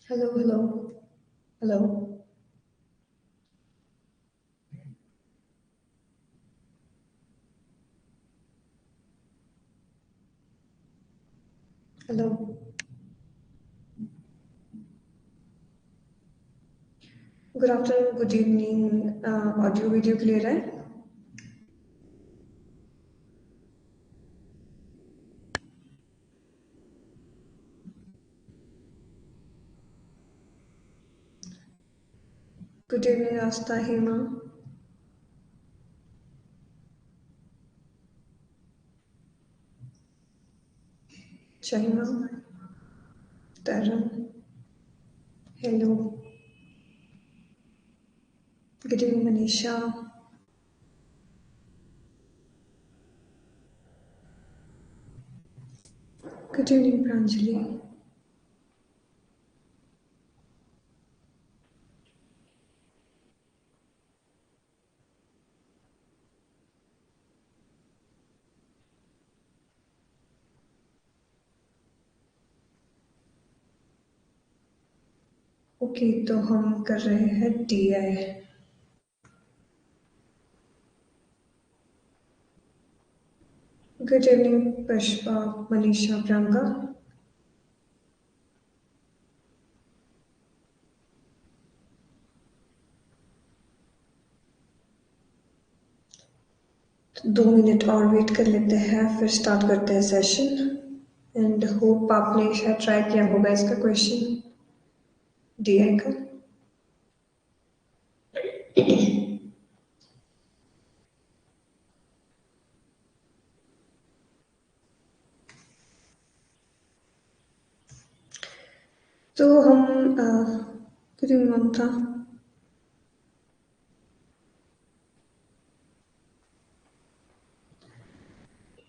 Hello, hello, hello, hello. Good afternoon, good evening. Audio video clear है? Good evening, Asta, Hema, Shahima, Taran. Hello. Good evening, Manisha. Good evening, Pranjali. Okay, तो हम कर रहे हैं DI. Good evening, Pushpa, Manisha, Priyanka. तो 2 minute और wait कर लेते हैं, फिर स्टार्ट करते हैं सेशन. एंड होप आपने शायद ट्राई किया होगा इसका क्वेश्चन DI का. तो हम कुछ ममता.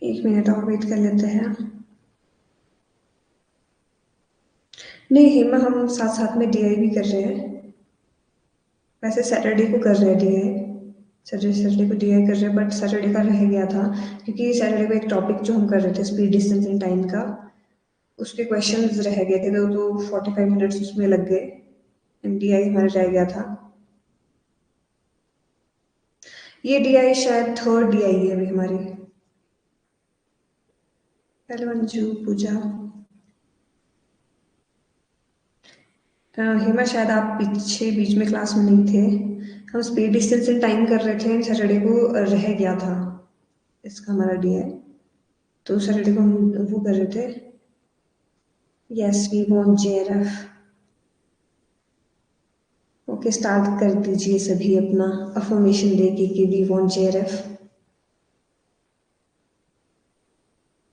एक मिनट और वेट कर लेते हैं. नहीं हेमा, हम साथ साथ में DI भी कर रहे हैं. वैसे सैटरडे को कर रहे हैं DI. सैटरडे को DI कर रहे हैं, बट सैटरडे का रह गया था क्योंकि सैटरडे को एक टॉपिक जो हम कर रहे थे स्पीड डिस्टेंस इन टाइम का, उसके क्वेश्चंस रह गए थे, तो 45 मिनट्स उसमें लग गए. DI हमारा रह गया था. ये DI शायद थर्ड DI है अभी हमारी. हेलो अंजू, पूजा. हेमा, शायद आप पीछे बीच में क्लास में नहीं थे. हम स्पीड डिस्टेंस इन टाइम कर रहे थे, सैटरडे को रह गया था इसका हमारा DI. तो सैटरडे को हम वो कर रहे थे. Yes, we want JRF. Okay, start कर दीजिए सभी अपना अफर्मेशन देके कि we want JRF.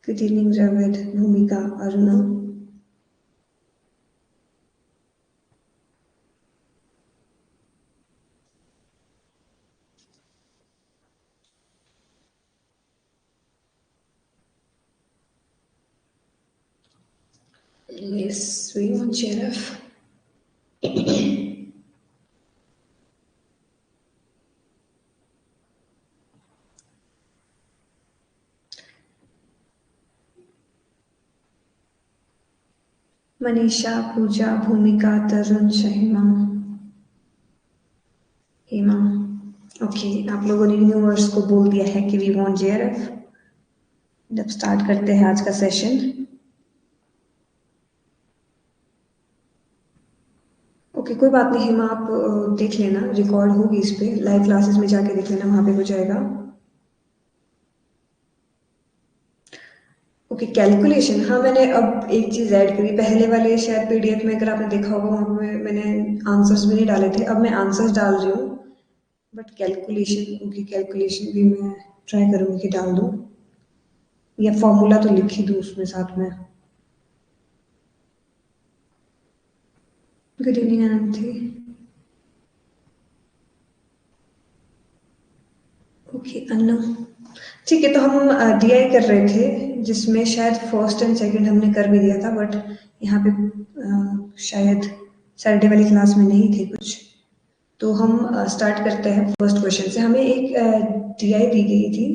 Good evening Ravid, Bhumika, Aruna. Yes, we want JRF. Manisha, Pooja, Bhumika, Tarun, शहिमा, Hema. Okay, आप लोगों ने यूनिवर्स को बोल दिया है कि वी वांट JRF. जब स्टार्ट करते हैं आज का सेशन. ओके, कोई बात नहीं हेमा, आप देख लेना, रिकॉर्ड होगी इस पे, लाइव क्लासेस में जाके देख लेना, वहां पे हो जाएगा. Okay, calculation. हाँ, मैंने अब एक चीज़ ऐड करी. पहले वाले शायद PDF में अगर आपने देखा होगा, वहाँ पे मैंने आंसर्स भी नहीं डाले थे. अब मैं आंसर्स डाल रही हूँ, बट कैलकुलेशन, ओके, कैलकुलेशन भी मैं ट्राई करूँगी कि डाल दूँ, या फॉर्मूला तो लिख ही दूँ उसमें साथ में. Good evening Ananti. Okay Annu. ठीक है, तो हम DI कर रहे थे, जिसमें शायद फर्स्ट एंड सेकंड हमने कर भी दिया था, बट यहाँ पे शायद सैटरडे वाली क्लास में नहीं थे कुछ. तो हम स्टार्ट करते हैं फर्स्ट क्वेश्चन से. हमें एक DI दी गई थी,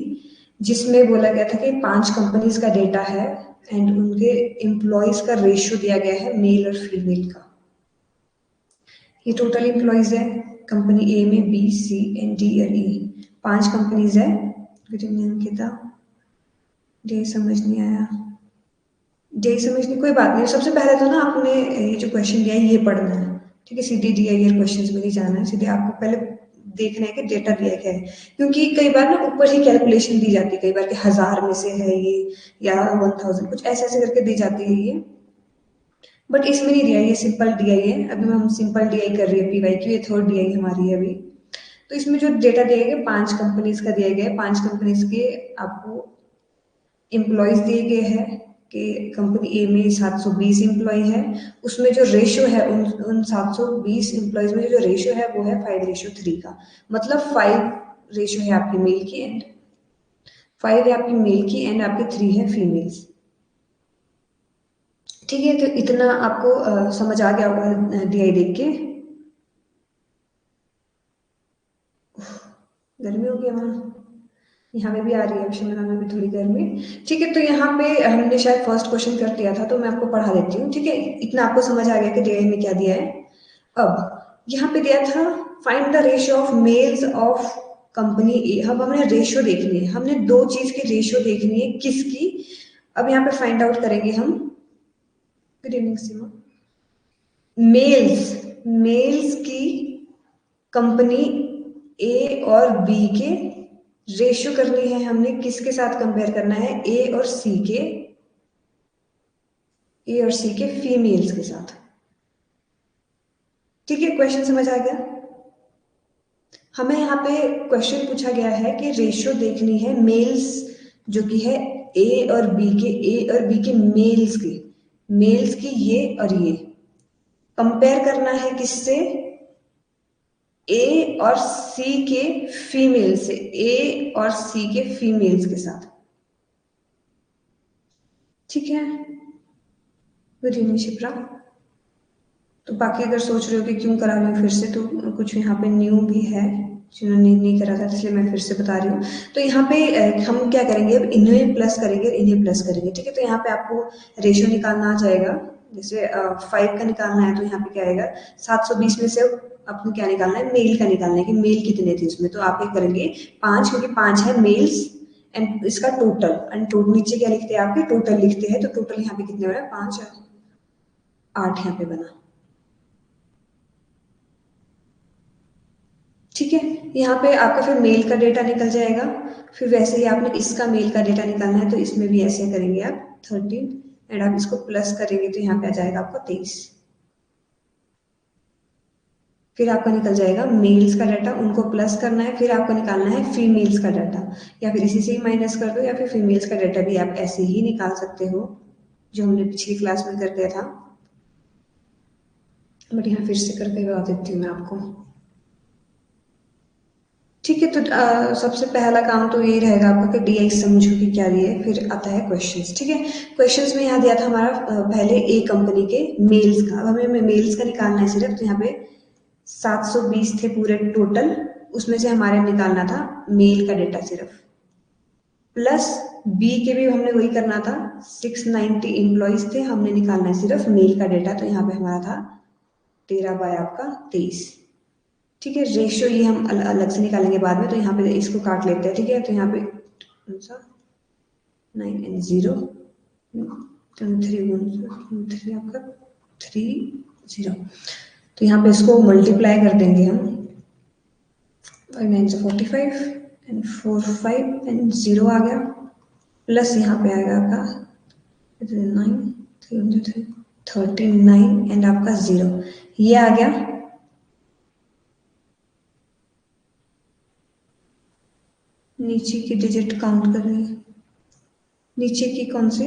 जिसमें बोला गया था कि 5 कंपनीज का डेटा है, एंड उनके एम्प्लॉयज का रेशियो दिया गया है, मेल और फीमेल का. ये टोटल एम्प्लॉयज है कंपनी ए में, बी सी एंड डी और ई, 5 कंपनीज है। गुड इवनिंग अंकिता, डे समझ नहीं आया, डे समझ नहीं, कोई बात नहीं। सबसे पहले तो ना आपने ये जो क्वेश्चन दिया है ये पढ़ना है, ठीक है। सीधे दिया ये क्वेश्चन में नहीं जाना है, सीधे आपको पहले देखना है कि डेटा दिया क्या है, क्योंकि कई बार ना ऊपर ही कैलकुलेशन दी जाती है, कई बार कि 1000 में से है ये या 1000, कुछ ऐसे ऐसे करके दी जाती है ये, बट इसमें नहीं दिया, ये सिंपल दिया ही है। अभी हम सिंपल डीआई कर रही है, पीवाई की, ये थर्ड डीआई हमारी है अभी। तो इसमें जो डेटा दिया गया 5 कंपनीज का दिया गया है, 5 कंपनीज के आपको एम्प्लॉयज दिए गए हैं कि कंपनी ए में 720 एम्प्लॉय है, उसमें जो रेशियो है उन 720 एम्प्लॉयज में जो रेशियो है वो है 5:3 का, मतलब 5 रेशियो है आपकी मेल की एंड 5 है आपकी मेल की एंड आपकी 3 है फीमेल्स, ठीक है। तो इतना आपको समझ आ गया होगा डीआई देख के। गर्मी हो गई वहाँ, यहाँ पे भी आ रही है, शिमला में भी थोड़ी गर्मी, ठीक है। तो यहाँ पे हमने शायद फर्स्ट क्वेश्चन कर दिया था, तो मैं आपको पढ़ा देती हूँ, ठीक है। इतना आपको समझ आ गया कि डीआई में क्या दिया है। अब यहाँ पे दिया था find the ratio of males of company A. अब हमने रेशियो देखनी है, हमने 2 चीज की रेशियो देखनी है, किसकी। अब यहाँ पे फाइंड आउट करेंगे हम। गुड इवनिंग सीमा। मेल्स, मेल्स की कंपनी ए और बी के रेशियो करनी है हमने, किसके साथ कंपेयर करना है, ए और सी के, ए और सी के फीमेल्स के साथ, ठीक है। क्वेश्चन समझ आ गया। हमें यहाँ पे क्वेश्चन पूछा गया है कि रेशियो देखनी है मेल्स जो कि है ए और बी के, ए और बी के मेल्स की, मेल्स की ये और ये कंपेयर करना है किससे, ए और सी के फीमेल से, ए और सी के फीमेल्स के साथ, ठीक है। Good evening Shipra. तो बाकी अगर सोच रहे हो कि क्यों करा रही हूँ फिर से, तो कुछ यहाँ पे न्यू भी है जिन्होंने नहीं करा था, इसलिए मैं फिर से बता रही हूँ। तो यहाँ पे हम क्या करेंगे, अब इन्हें प्लस करेंगे और इन्हें प्लस करेंगे, ठीक है। तो यहाँ पे आपको रेशियो निकालना आ जाएगा, जैसे 5 का निकालना है तो यहाँ पे क्या आएगा, 720 में से आपको क्या निकालना है, मेल का निकालना है कि मेल कितने थे उसमें। तो आप क्या करेंगे 5, क्योंकि 5 है मेल्स एंड इसका टोटल, एंड नीचे क्या लिखते हैं आपके, टोटल लिखते हैं। तो टोटल यहाँ पे कितने बना, 5 8 यहाँ पे बना, ठीक है। यहाँ पे आपका फिर मेल का डेटा निकल जाएगा। फिर वैसे ही आपने इसका मेल का डेटा निकालना है, तो इसमें भी ऐसे करेंगे आप 13 एंड आप इसको प्लस करेंगे तो यहाँ पे आ जाएगा आपका 23। फिर आपका निकल जाएगा मेल्स का डाटा, उनको प्लस करना है, फिर आपको निकालना है फीमेल्स का डाटा, या फिर इसी से ही माइनस कर दो, या फिर फीमेल्स का डाटा भी आप ऐसे ही निकाल सकते हो जो हमने पिछली क्लास में कर दिया था, बट यहाँ फिर से करके बता देती हूँ मैं आपको, ठीक है। तो सबसे पहला काम तो यही रहेगा आपका कि डीआई समझो कि क्या दिए, फिर आता है क्वेश्चंस, ठीक है। क्वेश्चंस में यहाँ दिया था हमारा पहले ए कंपनी के मेल्स का, अब हमें मेल्स का निकालना है सिर्फ। तो यहाँ पे 720 थे पूरे टोटल, उसमें से हमारे निकालना था मेल का डेटा सिर्फ, प्लस बी के भी हमने वही करना था, 690 एम्प्लॉयज थे, हमने निकालना है सिर्फ मेल का डेटा। तो यहाँ पे हमारा था 13 बाय आपका 23, ठीक है। रेशियो ये हम अलग से निकालेंगे बाद में, तो यहाँ पे इसको काट लेते हैं, ठीक है। तो यहाँ पे 9 एंड 0 3 आपका 30, तो यहाँ पे इसको मल्टीप्लाई कर देंगे हम, 5 9 45 एंड 4 5 एंड 0 आ गया, प्लस यहाँ पे आएगा आपका 9 3 39 एंड आपका 0, ये आ गया। नीचे की डिजिट काउंट करनी है, नीचे की कौन सी,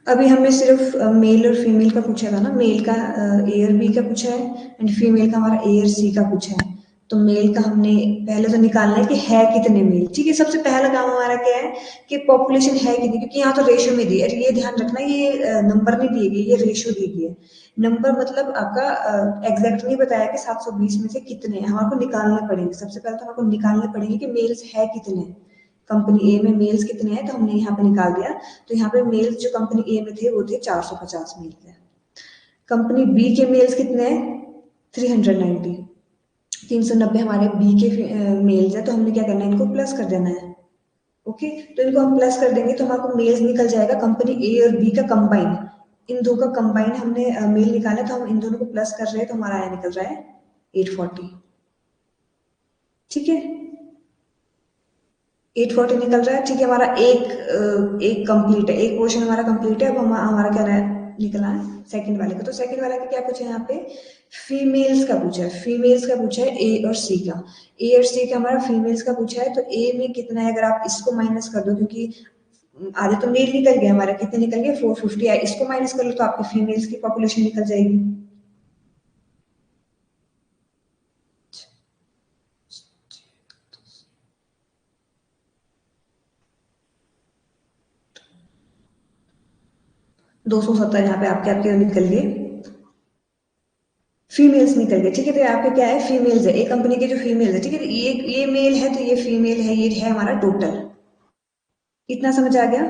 अभी हमें सिर्फ मेल और फीमेल का पूछा था ना, मेल का ए और बी का पूछा है एंड फीमेल का हमारा ए और सी का पूछा है। तो मेल का हमने पहले तो निकालना है कि है कितने मेल, ठीक है। सबसे पहला काम हमारा क्या है कि पॉपुलेशन है कितनी, क्योंकि यहाँ तो रेशियो में दी है, ये ध्यान रखना ये नंबर नहीं दिए गए, ये रेशियो दी गई है। नंबर मतलब आपका एग्जैक्ट नहीं बताया कि 720 में से कितने हैं, हमारे को निकालने पड़ेंगे। सबसे पहले तो हमारे को निकालने पड़ेंगे कि मेल्स है कितने, कंपनी ए में मेल्स कितने हैं, तो हमने यहाँ पे निकाल दिया। तो यहाँ पे मेल्स जो कंपनी ए में थे वो थे 450 मेल थे। कंपनी बी के मेल्स कितने हैं, 390। 390 हमारे बी के मेल्स है, तो हमने क्या करना है, इनको प्लस कर देना है। ओके, तो इनको हम प्लस कर देंगे तो हमारे मेल्स निकल जाएगा कंपनी ए और बी का कंबाइन। इन दो का कंबाइन हमने मेल निकाला, तो हम इन दोनों को प्लस कर रहे हैं, तो हमारा आया निकल रहा है 840। ठीक है, 840 निकल रहा है। ठीक है, हमारा एक कंप्लीट है, एक पोर्शन हमारा कंप्लीट है। अब हमारा क्या रहा निकला है सेकंड वाले का। तो सेकंड वाले का क्या पूछा है यहाँ पे, फीमेल्स का पूछा है। फीमेल्स का पूछा है ए और सी का। ए और सी का हमारा फीमेल्स का पूछा है, तो ए में कितना है, अगर आप इसको माइनस कर दो, क्योंकि आधे तो मेल निकल गया हमारा, कितने निकल गए 450 है, इसको माइनस कर लो तो आपकी फीमेल्स की पॉपुलेशन निकल जाएगी। 270 यहाँ पे आपके आपके निकल गए, फीमेल्स निकल गए। ठीक है, तो आपके क्या है, फीमेल्स है, एक कंपनी के जो फीमेल्स है। ठीक है, तो ये मेल है, तो ये फीमेल है, ये है हमारा टोटल। इतना समझ आ गया,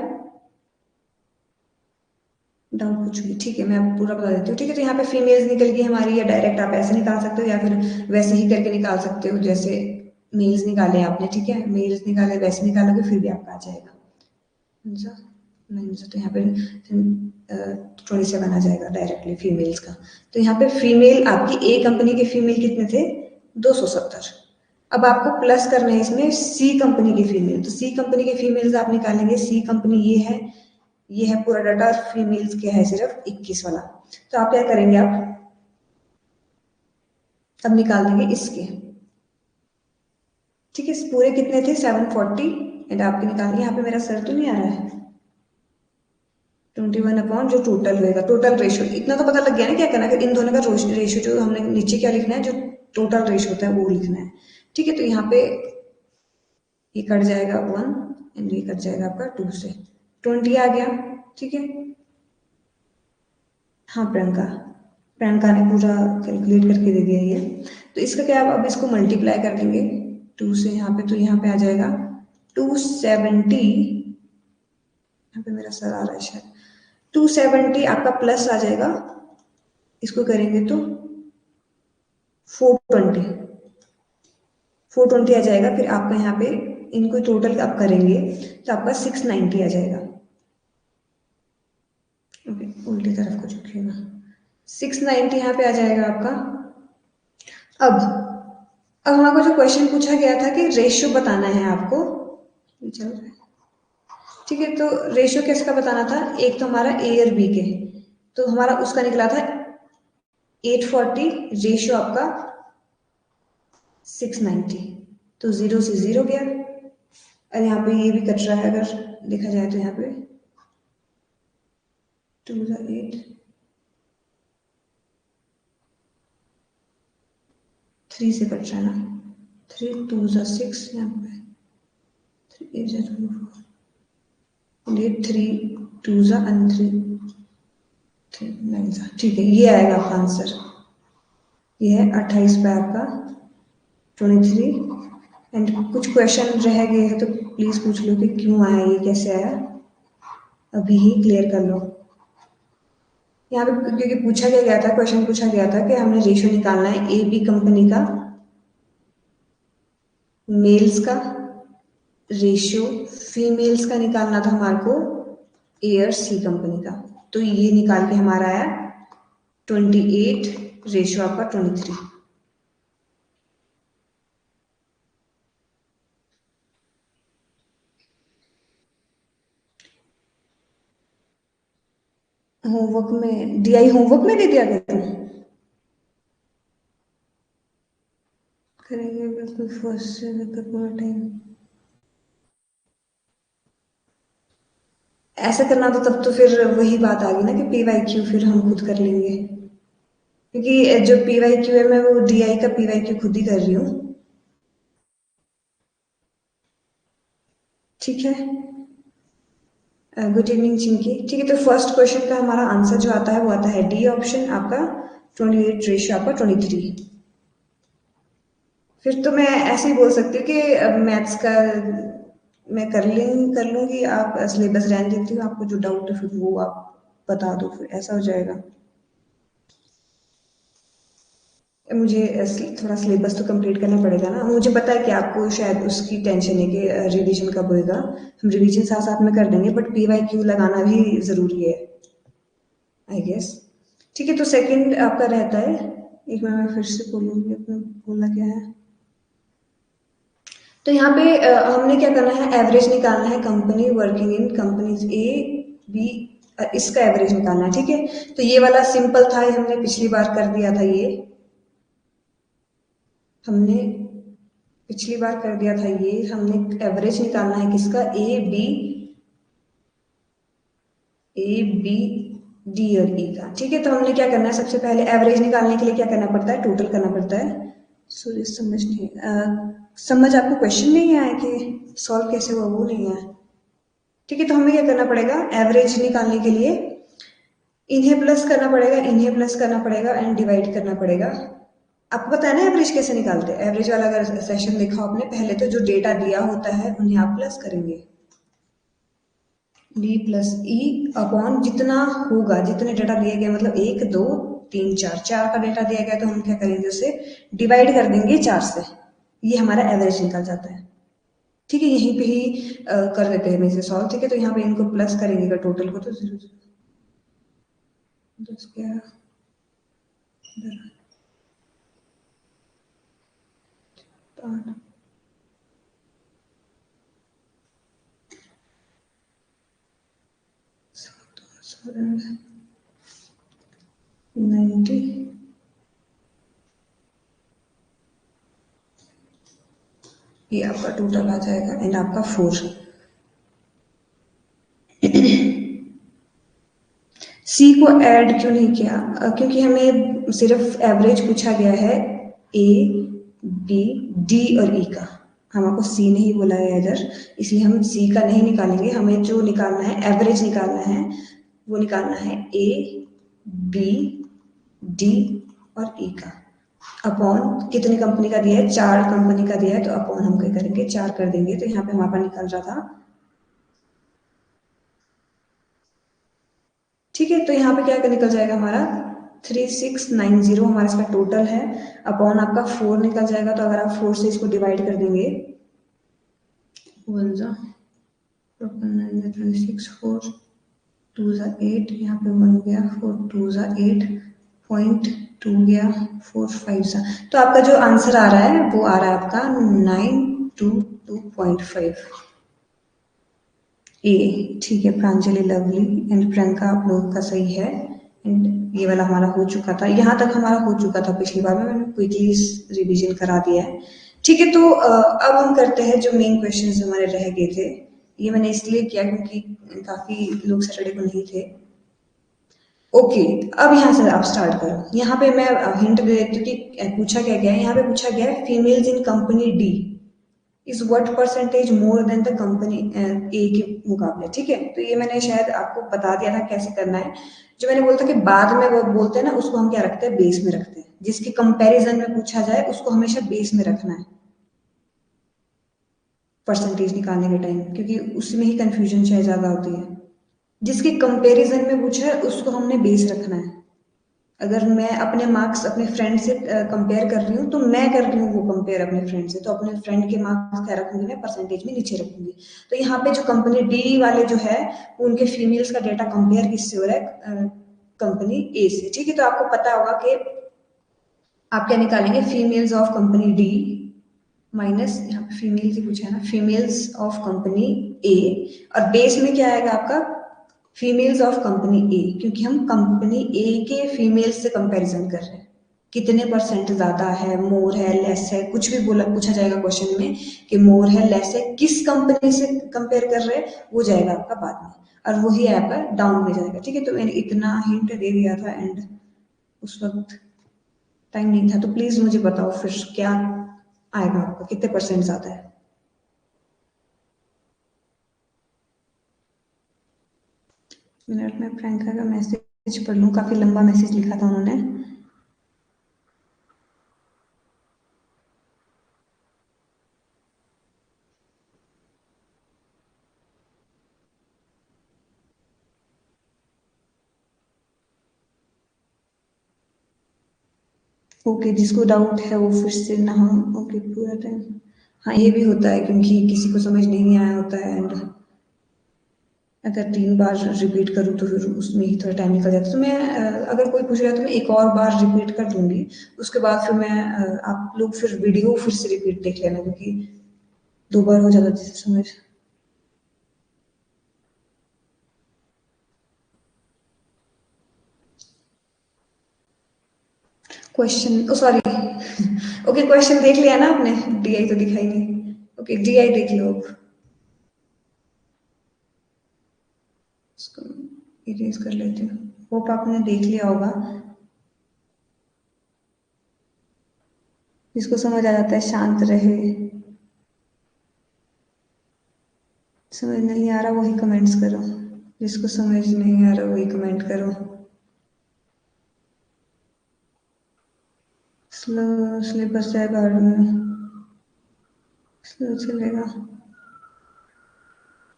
डाउट कुछ भी? ठीक है, मैं आपको पूरा बता देती हूँ। ठीक है, तो यहाँ पे फीमेल्स निकल गई हमारी, या डायरेक्ट आप ऐसे निकाल सकते हो, या फिर वैसे ही करके निकाल सकते हो, जैसे मेल्स निकाले आपने। ठीक है, मेल्स निकाले, वैसे निकालोगे फिर भी आपका आ जाएगा। नहीं, तो यहाँ पे 27 आ जाएगा डायरेक्टली फीमेल्स का। तो यहाँ पे फीमेल आपकी ए कंपनी के फीमेल कितने थे, 270। अब आपको प्लस करना है इसमें सी कंपनी की फीमेल। तो सी कंपनी के फीमेल्स आप निकालेंगे, सी कंपनी ये है पूरा डाटा, फीमेल्स के है सिर्फ 21 वाला। तो आप क्या करेंगे, आप अब निकाल देंगे इसके। ठीक है, पूरे कितने थे, 740, एंड आपके निकाल, यहाँ पे मेरा सर तो नहीं आ रहा है, 21 अपॉन जो टोटल होएगा, टोटल रेशियो। इतना तो पता लग गया ना क्या करना है, इन दोनों का रेशियो जो हमने नीचे क्या लिखना है, जो टोटल रेशियो होता है वो लिखना है। ठीक है, तो यहाँ पे ये कट जाएगा 1 एंड ये कट जाएगा आपका 2 से, 20 आ गया। ठीक है, हाँ प्रियंका, प्रियंका ने पूरा कैलकुलेट करके दे दिया ये। तो इसका क्या, अब इसको मल्टीप्लाई कर देंगे 2 से यहाँ पे, तो यहाँ पे आ जाएगा 270। यहाँ पे मेरा सर आ रहा है शायद, 270 आपका प्लस आ जाएगा, इसको करेंगे तो 420, 420 आ जाएगा। फिर आपका यहाँ पे इनको टोटल आप करेंगे तो आपका 690 आ जाएगा। ओके, उल्टी तरफ को झुकिएगा, 690 यहाँ पे आ जाएगा आपका। अब हमारे को जो क्वेश्चन पूछा गया था कि रेशियो बताना है आपको, चल रहा है। ठीक है, तो रेशियो किसका बताना था, एक तो हमारा ए और बी के, तो हमारा उसका निकला था 840, रेशियो आपका 690, तो 0 से 0 गया। और यहाँ पे ये भी कट रहा है, अगर देखा जाए तो यहाँ पे 2 8 3 से कट रहा है ना, 3 2 6, यहाँ पे 3 8 4, ये 3 2 and 3 9। ठीक है, ये आएगा आपका आंसर, ये है 28 पे आपका 23। एंड कुछ क्वेश्चन रह गए हैं तो प्लीज पूछ लो कि क्यों आया, ये कैसे आया, अभी ही क्लियर कर लो। यहाँ पे क्योंकि पूछा गया था, क्वेश्चन पूछा गया था कि हमने रेशियो निकालना है ए बी कंपनी का मेल्स का रेशियो, फीमेल्स का निकालना था हमारे को ए और सी कंपनी का। तो ये निकाल के हमारा आया 28, रेशियो आपका 23। होमवर्क में डीआई, होमवर्क में दे दिया गया था, करेंगे बिल्कुल फर्स्ट से लेकर पूरा टाइम। ऐसा करना तो तब तो फिर वही बात आ गई ना कि पी वाई क्यू फिर हम खुद कर लेंगे, क्योंकि जो पी वाई क्यू है मैं वो डी आई का पी वाई क्यू खुद ही कर रही हूँ। ठीक है, गुड इवनिंग चिंकी। ठीक है, तो फर्स्ट क्वेश्चन का हमारा आंसर जो आता है वो आता है डी ऑप्शन आपका 28, रेशियो आपका 23। फिर तो मैं ऐसे ही बोल सकती हूँ कि मैथ्स का मैं कर लूंगी, आप सिलेबस रहने देती हूँ, आपको जो डाउट है फिर वो आप बता दो, फिर ऐसा हो जाएगा। मुझे थोड़ा सिलेबस तो कंप्लीट करना पड़ेगा ना। मुझे पता है कि आपको शायद उसकी टेंशन है कि रिवीजन कब होएगा। हम रिवीजन साथ साथ में कर देंगे, बट PYQ लगाना भी ज़रूरी है, आई गेस। ठीक है, तो सेकंड आपका रहता है, एक बार मैं फिर से बोलूँगी अपना बोलना क्या है। तो यहाँ पे हमने क्या करना है, एवरेज निकालना है company working in companies A B, इसका एवरेज निकालना है। ठीक है, तो ये वाला सिंपल था, ये हमने पिछली बार कर दिया था। ये हमने पिछली बार कर दिया था, ये हमने एवरेज निकालना है किसका, A B D और E का। ठीक है, तो हमने क्या करना है, सबसे पहले एवरेज निकालने के लिए क्या करना पड़ता है, टोटल करना पड़ता है। सॉरी समझ नहीं समझ आपको क्वेश्चन नहीं आया कि सॉल्व कैसे हुआ, वो नहीं है। ठीक है, तो हमें क्या करना पड़ेगा, एवरेज निकालने के लिए इन्हें प्लस करना पड़ेगा, इन्हें प्लस करना पड़ेगा एंड डिवाइड करना पड़ेगा। आपको पता है ना एवरेज कैसे निकालते हैं, एवरेज वाला अगर सेशन देखा हो आपने, पहले तो जो डेटा दिया होता है उन्हें आप प्लस करेंगे, D+E अपॉन जितना होगा, जितने डेटा दिए गए, मतलब 1 2 3 4, 4 का डेटा दिया गया तो हम क्या करेंगे, उसे डिवाइड कर देंगे 4 से। ये हमारा एवरेज निकल जाता है। ठीक है, यहीं पे ही कर देते हैं इसे सॉल्व। ठीक है, तो यहाँ पे इनको प्लस करेंगे टोटल को, तो 0 10 11 8 90, ये आपका टोटल आ जाएगा एंड आपका 4। सी को ऐड क्यों नहीं किया, क्योंकि हमें सिर्फ एवरेज पूछा गया है A B D और E का, हम आपको सी नहीं बोला है इधर, इसलिए हम सी का नहीं निकालेंगे। हमें जो निकालना है, एवरेज निकालना है, वो निकालना है A B D और E का। अपॉन कितनी कंपनी का दिया है, 4 कंपनी का दिया है, तो अपॉन हम क्या करेंगे, 4 कर देंगे। तो यहाँ पे हमारा निकल रहा था। ठीक है, तो यहाँ पे क्या निकल जाएगा हमारा, 3690 हमारा इसका टोटल है। अपॉन आपका 4 निकल जाएगा, तो अगर आप 4 से इसको डिवाइड कर देंगे, 1 जा 26 4 2 जा 8, यहाँ पे 1 गया, 4 2 जा 8 पॉइंट 2 गया, 4 5 जा, तो आपका जो आंसर आ रहा है वो आ रहा है आपका 922.5 ए। ठीक है, प्रांजलि लवली एंड प्रियंका आप लोगों का सही है। एंड ये वाला हमारा हो चुका था, यहाँ तक हमारा हो चुका था पिछली बार में, मैंने क्विकली रिवीजन करा दिया है। ठीक है, तो अब हम करते हैं जो मेन क्वेश्चंस हमारे रह गए थे। ये मैंने इसलिए किया क्योंकि काफी लोग सैटरडे को नहीं थे। ओके, अब यहाँ से आप स्टार्ट करो। यहाँ पे मैं हिंट दे देती हूँ कि पूछा क्या गया है। यहाँ पे पूछा गया है females in company D is what percentage more than the company A के मुकाबले। ठीक है, तो ये मैंने शायद आपको बता दिया था कैसे करना है। जो मैंने बोला था कि बाद में वो बोलते हैं ना, उसको हम क्या रखते हैं, बेस में रखते हैं। जिसके कंपैरिजन में पूछा जाए उसको हमेशा बेस में रखना है परसेंटेज निकालने के टाइम, क्योंकि उसमें ही कंफ्यूजन शायद ज्यादा होती है। जिसके कंपैरिजन में पूछा है उसको हमने बेस रखना है। अगर मैं अपने मार्क्स अपने फ्रेंड से कंपेयर कर रही हूँ, तो मैं कर रही हूँ वो कंपेयर अपने फ्रेंड से, तो अपने फ्रेंड के मार्क्स क्या रखूंगी, मैं परसेंटेज में नीचे रखूंगी। तो यहाँ पे जो कंपनी डी वाले जो है, उनके फीमेल्स का डेटा कंपेयर किससे हो रहा है, कंपनी ए से। ठीक है, तो आपको पता होगा कि आप क्या निकालेंगे, females of company D minus, यहाँ पे फीमेल्स ही पूछा है ना, फीमेल्स ऑफ कंपनी ए, और बेस में क्या आएगा आपका, फीमेल्स ऑफ कंपनी ए, क्योंकि हम कंपनी ए के फीमेल्स से कंपैरिजन कर रहे हैं। कितने परसेंट ज्यादा है, मोर है, लेस है, कुछ भी बोला पूछा जाएगा क्वेश्चन में कि मोर है, लेस है, किस कंपनी से कंपेयर कर रहे हैं, वो जाएगा आपका बाद में, और वही आपका डाउन में जाएगा। ठीक है, तो मैंने इतना हिंट दे दिया था एंड उस वक्त टाइम नहीं था, तो प्लीज मुझे बताओ फिर क्या आएगा आपका, कितने परसेंट ज्यादा है। मिनट में प्रियंका का मैसेज पढ़ लूँ, काफी लंबा मैसेज लिखा था उन्होंने। ओके, जिसको डाउट है वो फिर से ना हो। ओके, पूरा टाइम। हाँ, ये भी होता है क्योंकि किसी को समझ नहीं आया होता है, एंड अगर 3 बार रिपीट करूँ तो फिर उसमें ही थोड़ा टाइम निकल जाता है। तो मैं अगर कोई पूछ रहा है तो मैं एक और बार रिपीट कर दूँगी। उसके बाद फिर मैं आप लोग फिर वीडियो फिर से रिपीट देख लेना, क्योंकि 2 बार हो जाता है जिससे समझ। क्वेश्चन, ओ सॉरी। ओके, क्वेश्चन देख लिया ना आपने? डीआई तो दिखाई नहीं। ओके, डीआई देख लो अब। इसको इरेज कर लेती हूँ। होप आपने देख लिया होगा। जिसको समझ आ जाता है शांत रहे। समझ नहीं आ रहा वही कमेंट्स करो। जिसको समझ नहीं आ रहा वही कमेंट करो। स्लो सिलेबस जाएगा और में स्लो चलेगा।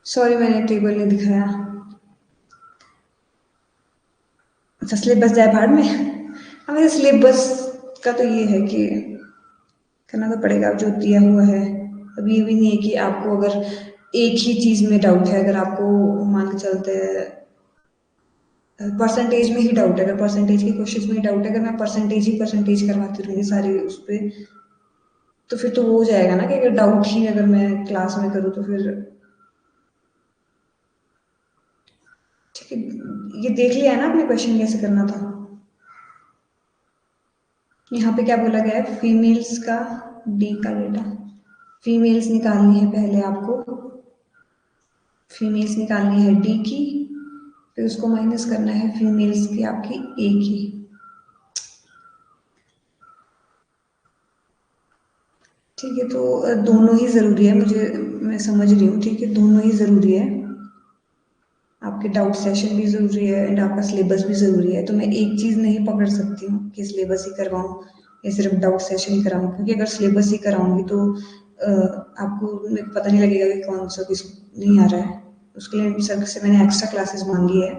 सॉरी, मैंने टेबल नहीं दिखाया। अच्छा, सिलेबस जाए भाड़ में। हमें सिलेबस का तो ये है कि करना तो पड़ेगा, अब जो दिया हुआ है। अब ये भी नहीं है कि आपको अगर एक ही चीज में डाउट है, अगर आपको मान के चलते हैं परसेंटेज में ही डाउट है, अगर परसेंटेज के क्वेश्चन में ही डाउट है, अगर मैं परसेंटेज ही परसेंटेज करवाती रहूंगी सारे उस पर, तो फिर तो हो जाएगा ना कि अगर डाउट ही अगर मैं क्लास में करूँ तो फिर। ठीक है, ये देख लिया है ना आपने क्वेश्चन कैसे करना था? यहाँ पे क्या बोला गया है? फीमेल्स का डी का डेटा। फीमेल्स निकालनी है पहले आपको। फीमेल्स निकालनी है डी की, फिर उसको माइनस करना है फीमेल्स की आपकी ए की। ठीक है, तो दोनों ही ज़रूरी है, मुझे मैं समझ रही हूँ। ठीक है, दोनों ही ज़रूरी है। आपके डाउट सेशन भी ज़रूरी है एंड आपका सिलेबस भी ज़रूरी है। तो मैं एक चीज़ नहीं पकड़ सकती हूँ कि सिलेबस ही करवाऊँ या सिर्फ डाउट सेशन ही कराऊँ, क्योंकि अगर सिलेबस ही कराऊंगी तो आपको मेरे को पता नहीं लगेगा कि कौन सा किस नहीं आ रहा है। उसके लिए सर से मैंने एक्स्ट्रा क्लासेस मांगी है।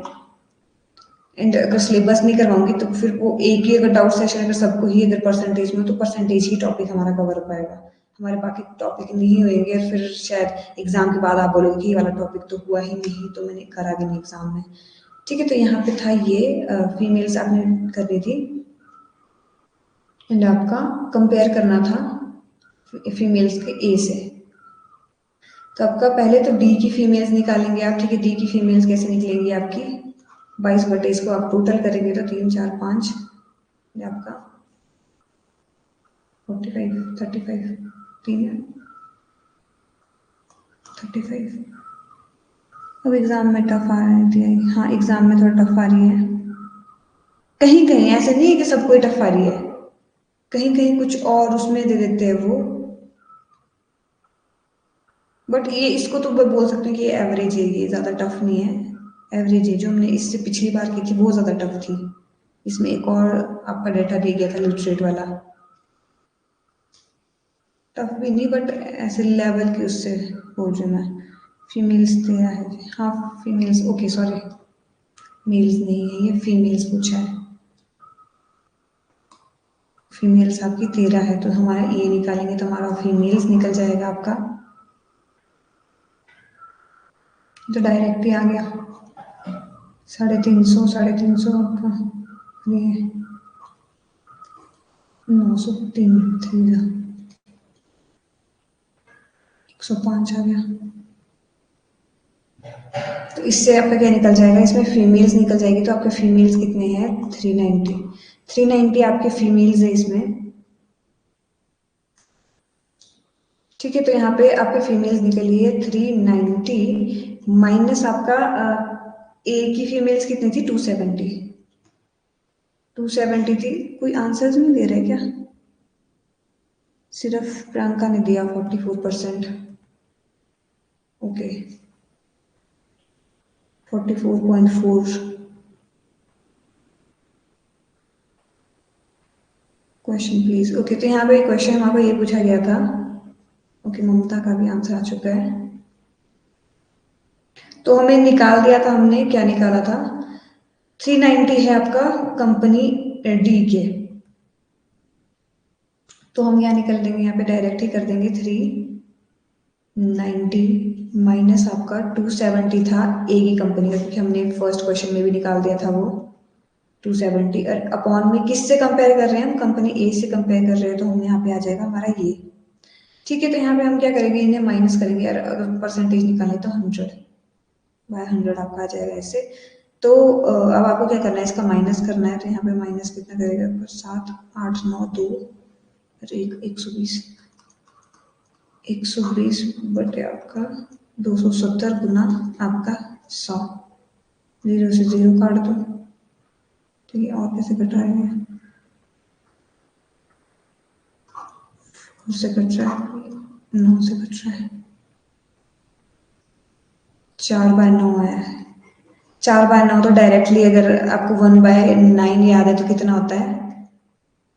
एंड अगर सिलेबस नहीं करवाऊंगी तो फिर वो एक ही अगर डाउट सेशन अगर सबको ही अगर परसेंटेज में हो तो परसेंटेज ही टॉपिक हमारा कवर हो पाएगा। हमारे बाकी टॉपिक नहीं होंगे और फिर शायद एग्जाम के बाद आप बोलोगे कि ये वाला टॉपिक तो हुआ ही नहीं, तो मैंने करा भी नहीं एग्जाम में। ठीक है, तो यहाँ पे था ये फीमेल्स आपने करनी थी एंड आपका कंपेयर करना था फीमेल्स के ए से। तो आपका पहले तो डी की फीमेल्स निकालेंगे आप। ठीक है, डी की फीमेल्स कैसे निकलेंगी आपकी? 22 बटे इसको आप टोटल करेंगे तो 3 4 5, ये आपका 45 35 3 35। अब एग्जाम में टफ आ रही है। हाँ, एग्जाम में थोड़ा टफ आ रही है। कहीं कहीं ऐसे नहीं है कि सबको ही टफ आ रही है, कहीं कहीं कुछ और उसमें दे देते हैं वो। बट ये इसको तो मैं बोल सकती हूँ कि ये एवरेज है, ये ज़्यादा टफ नहीं है। एवरेज है। जो हमने इससे पिछली बार की थी वो ज़्यादा टफ थी। इसमें एक और आपका डेटा दिया गया था लिटरेट वाला। टफ भी नहीं बट ऐसे लेवल के उससे बोल रही हूँ मैं। फीमेल्स दिया है। हाँ, फीमेल्स। ओके, सॉरी, मेल्स नहीं है ये, फीमेल्स पूछा है। फीमेल्स आपकी 13 है, तो हमारा ए निकालेंगे तो हमारा फीमेल्स निकल जाएगा आपका। तो डायरेक्ट ही आ गया 350 350 आपका। ये 903 थी, 105 आ गया। तो इससे आपका क्या निकल जाएगा? इसमें फीमेल्स निकल जाएगी, तो आपके फीमेल्स कितने हैं? 390। 390 आपके फीमेल्स है इसमें। ठीक है, तो यहाँ पे आपके फीमेल्स निकली है 390 माइनस आपका ए की फीमेल्स कितनी थी? 270। 270 थी। कोई आंसर तो नहीं दे रहे क्या? सिर्फ प्रियंका ने दिया 44%। ओके, 44.4। Question please. ओके, तो यहाँ पे क्वेश्चन हमारा ये पूछा गया था। ओके, ममता का भी आंसर आ चुका है। तो हमें निकाल दिया था, हमने क्या निकाला था? 390 है आपका कंपनी डी के। तो हम यहाँ निकल देंगे, यहाँ पे डायरेक्ट ही कर देंगे 390 माइनस आपका 270 था ए की कंपनी का, क्योंकि हमने फर्स्ट क्वेश्चन में भी निकाल दिया था वो 270, और अपॉन में किससे कंपेयर कर रहे हैं हम, कंपनी ए से कंपेयर कर रहे हैं, तो हम यहाँ पे आ जाएगा हमारा ये। ठीक है, तो यहाँ पे हम क्या करेंगे, इन्हें माइनस करेंगे, और अगर परसेंटेज निकालें तो 100/100 आपका आ जाएगा ऐसे। तो अब आपको क्या करना है, इसका माइनस करना है, तो यहाँ पे माइनस कितना करेगा, 7 8 9 2 और 120, 120 बटे आपका 270 गुना आपका 100, 0 से 0 काट दो। ठीक है, और कैसे कट रहा है, उससे कट रहा है, 9 से कट रहा है, 4/9 है। 4/9 तो डायरेक्टली अगर आपको 1/9 याद है तो कितना होता है,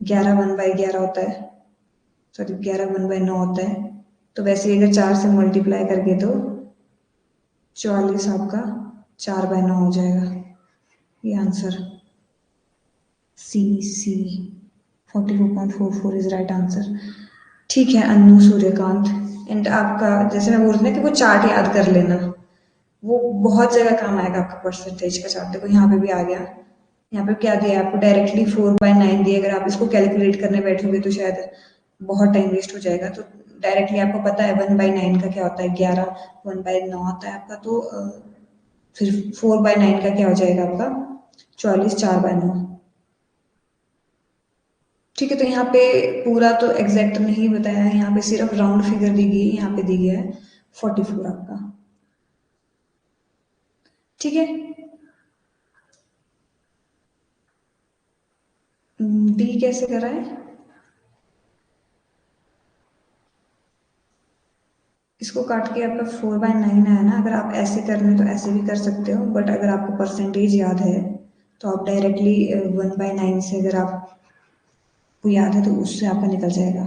11 1/11 होता है, सॉरी 11 1/9 होता है। तो वैसे ही अगर 4 से मल्टीप्लाई करके तो 44 आपका 4/9 हो जाएगा, ये answer C 44.44 is right answer. ठीक है अनु सूर्यकांत, एंड आपका जैसे मैं बोल रही ना कि वो चार्ट याद कर लेना, वो बहुत जगह काम आएगा आपका परसेंटेज का चार्ट। देखो यहाँ पे भी आ गया, यहाँ पे क्या दिया है आपको, डायरेक्टली 4/9 दिया, अगर आप इसको कैलकुलेट करने बैठोगे तो शायद बहुत टाइम वेस्ट हो जाएगा। तो डायरेक्टली आपको पता है 1/9 का क्या होता है, 11 1/9 होता है आपका, तो फिर 4/9 का क्या हो जाएगा आपका, 44 4/9। ठीक है, तो यहाँ पे पूरा तो एग्जैक्ट नहीं बताया है, यहाँ पे सिर्फ राउंड फिगर दी गई है, यहाँ पे दी गया है 44 आपका। ठीक है, डी कैसे करा है, इसको काट के आपका 4/9 आया ना, अगर आप ऐसे करने तो ऐसे भी कर सकते हो, बट अगर आपको परसेंटेज याद है तो आप डायरेक्टली 1/9 से, अगर आपको याद है तो उससे आपका निकल जाएगा।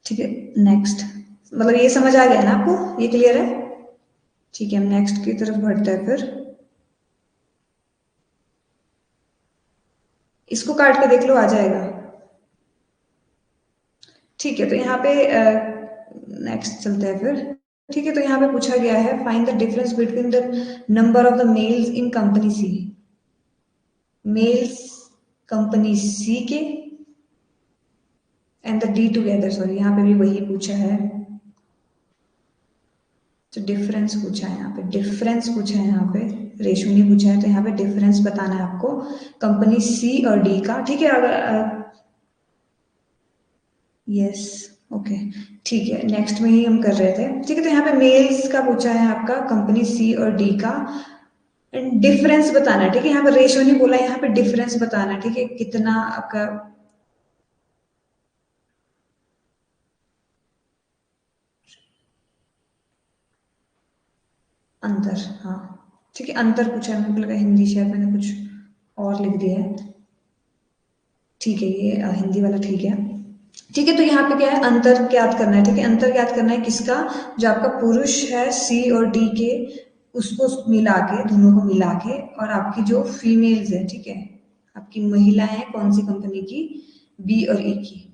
ठीक है, नेक्स्ट, मतलब ये समझ आ गया ना आपको, ये क्लियर है। ठीक है, हम नेक्स्ट की तरफ बढ़ते हैं फिर, इसको काट के देख लो आ जाएगा। ठीक है, तो यहाँ पे नेक्स्ट चलते हैं फिर। ठीक है, तो यहाँ पे पूछा गया है find the difference between the number of the males in company C, males company C के and the D together, sorry यहाँ पे भी वही पूछा है, तो डिफरेंस पूछा है, यहाँ पे डिफरेंस पूछा है, यहाँ पे रेशो नहीं पूछा है, तो यहाँ पे डिफरेंस बताना है आपको कंपनी सी और डी का। ठीक है, अगर यस, ओके, ठीक है, नेक्स्ट में ही हम कर रहे थे। ठीक है, तो यहाँ पे मेल्स का पूछा है आपका कंपनी सी और डी का, डिफरेंस बताना है। ठीक है, यहाँ पे रेशो नहीं बोला, यहाँ पे डिफरेंस बताना है। ठीक है, कितना आपका अंतर, हाँ ठीक है, अंतर पूछा है, मेरे को लगा हिंदी, शायद मैंने कुछ और लिख दिया है। ठीक है, ये हिंदी वाला ठीक है। ठीक है, तो यहाँ पे क्या है, अंतर ज्ञात करना है। ठीक है, अंतर ज्ञात करना है किसका, जो आपका पुरुष है सी और डी के, उसको मिला के, दोनों को मिला के, और आपकी जो फीमेल्स है, ठीक है, आपकी महिलाएं हैं कौन सी कंपनी की, बी और ई की,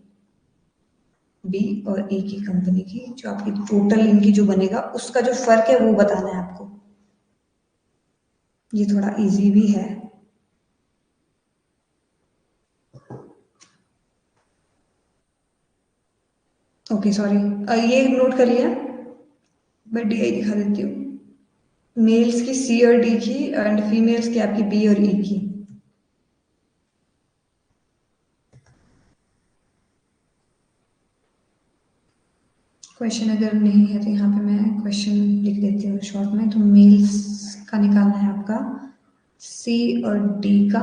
बी और ए की कंपनी की, जो आपकी टोटल इनकी जो बनेगा उसका जो फर्क है वो बताना है आपको। ये थोड़ा इजी भी है। ओके सॉरी, ये नोट कर लिया, मैं डी आई दिखा देती हूँ, मेल्स की सी और डी की, एंड फीमेल्स की आपकी बी और ई की। क्वेश्चन अगर नहीं है तो यहाँ पे मैं क्वेश्चन लिख देती हूँ शॉर्ट में। तो मेल्स का निकालना है आपका सी और डी का,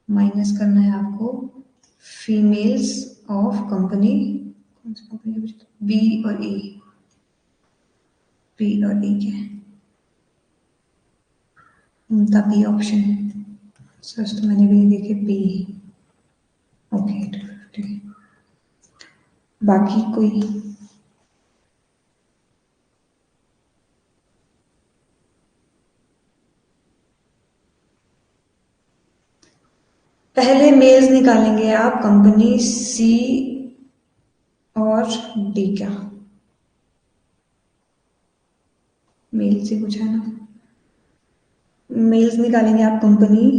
माइनस करना है आपको फीमेल्स ऑफ कंपनी, कौन सी कंपनी, बी और ई, बी और ई के, उनका बी ऑप्शन, सर्च तो मैंने भी नहीं देखे, बी, ओके, ठीक है, बाकी कोई, पहले मेल्स निकालेंगे आप कंपनी सी और डी का। मेल से कुछ है ना, मेल्स निकालेंगे आप कंपनी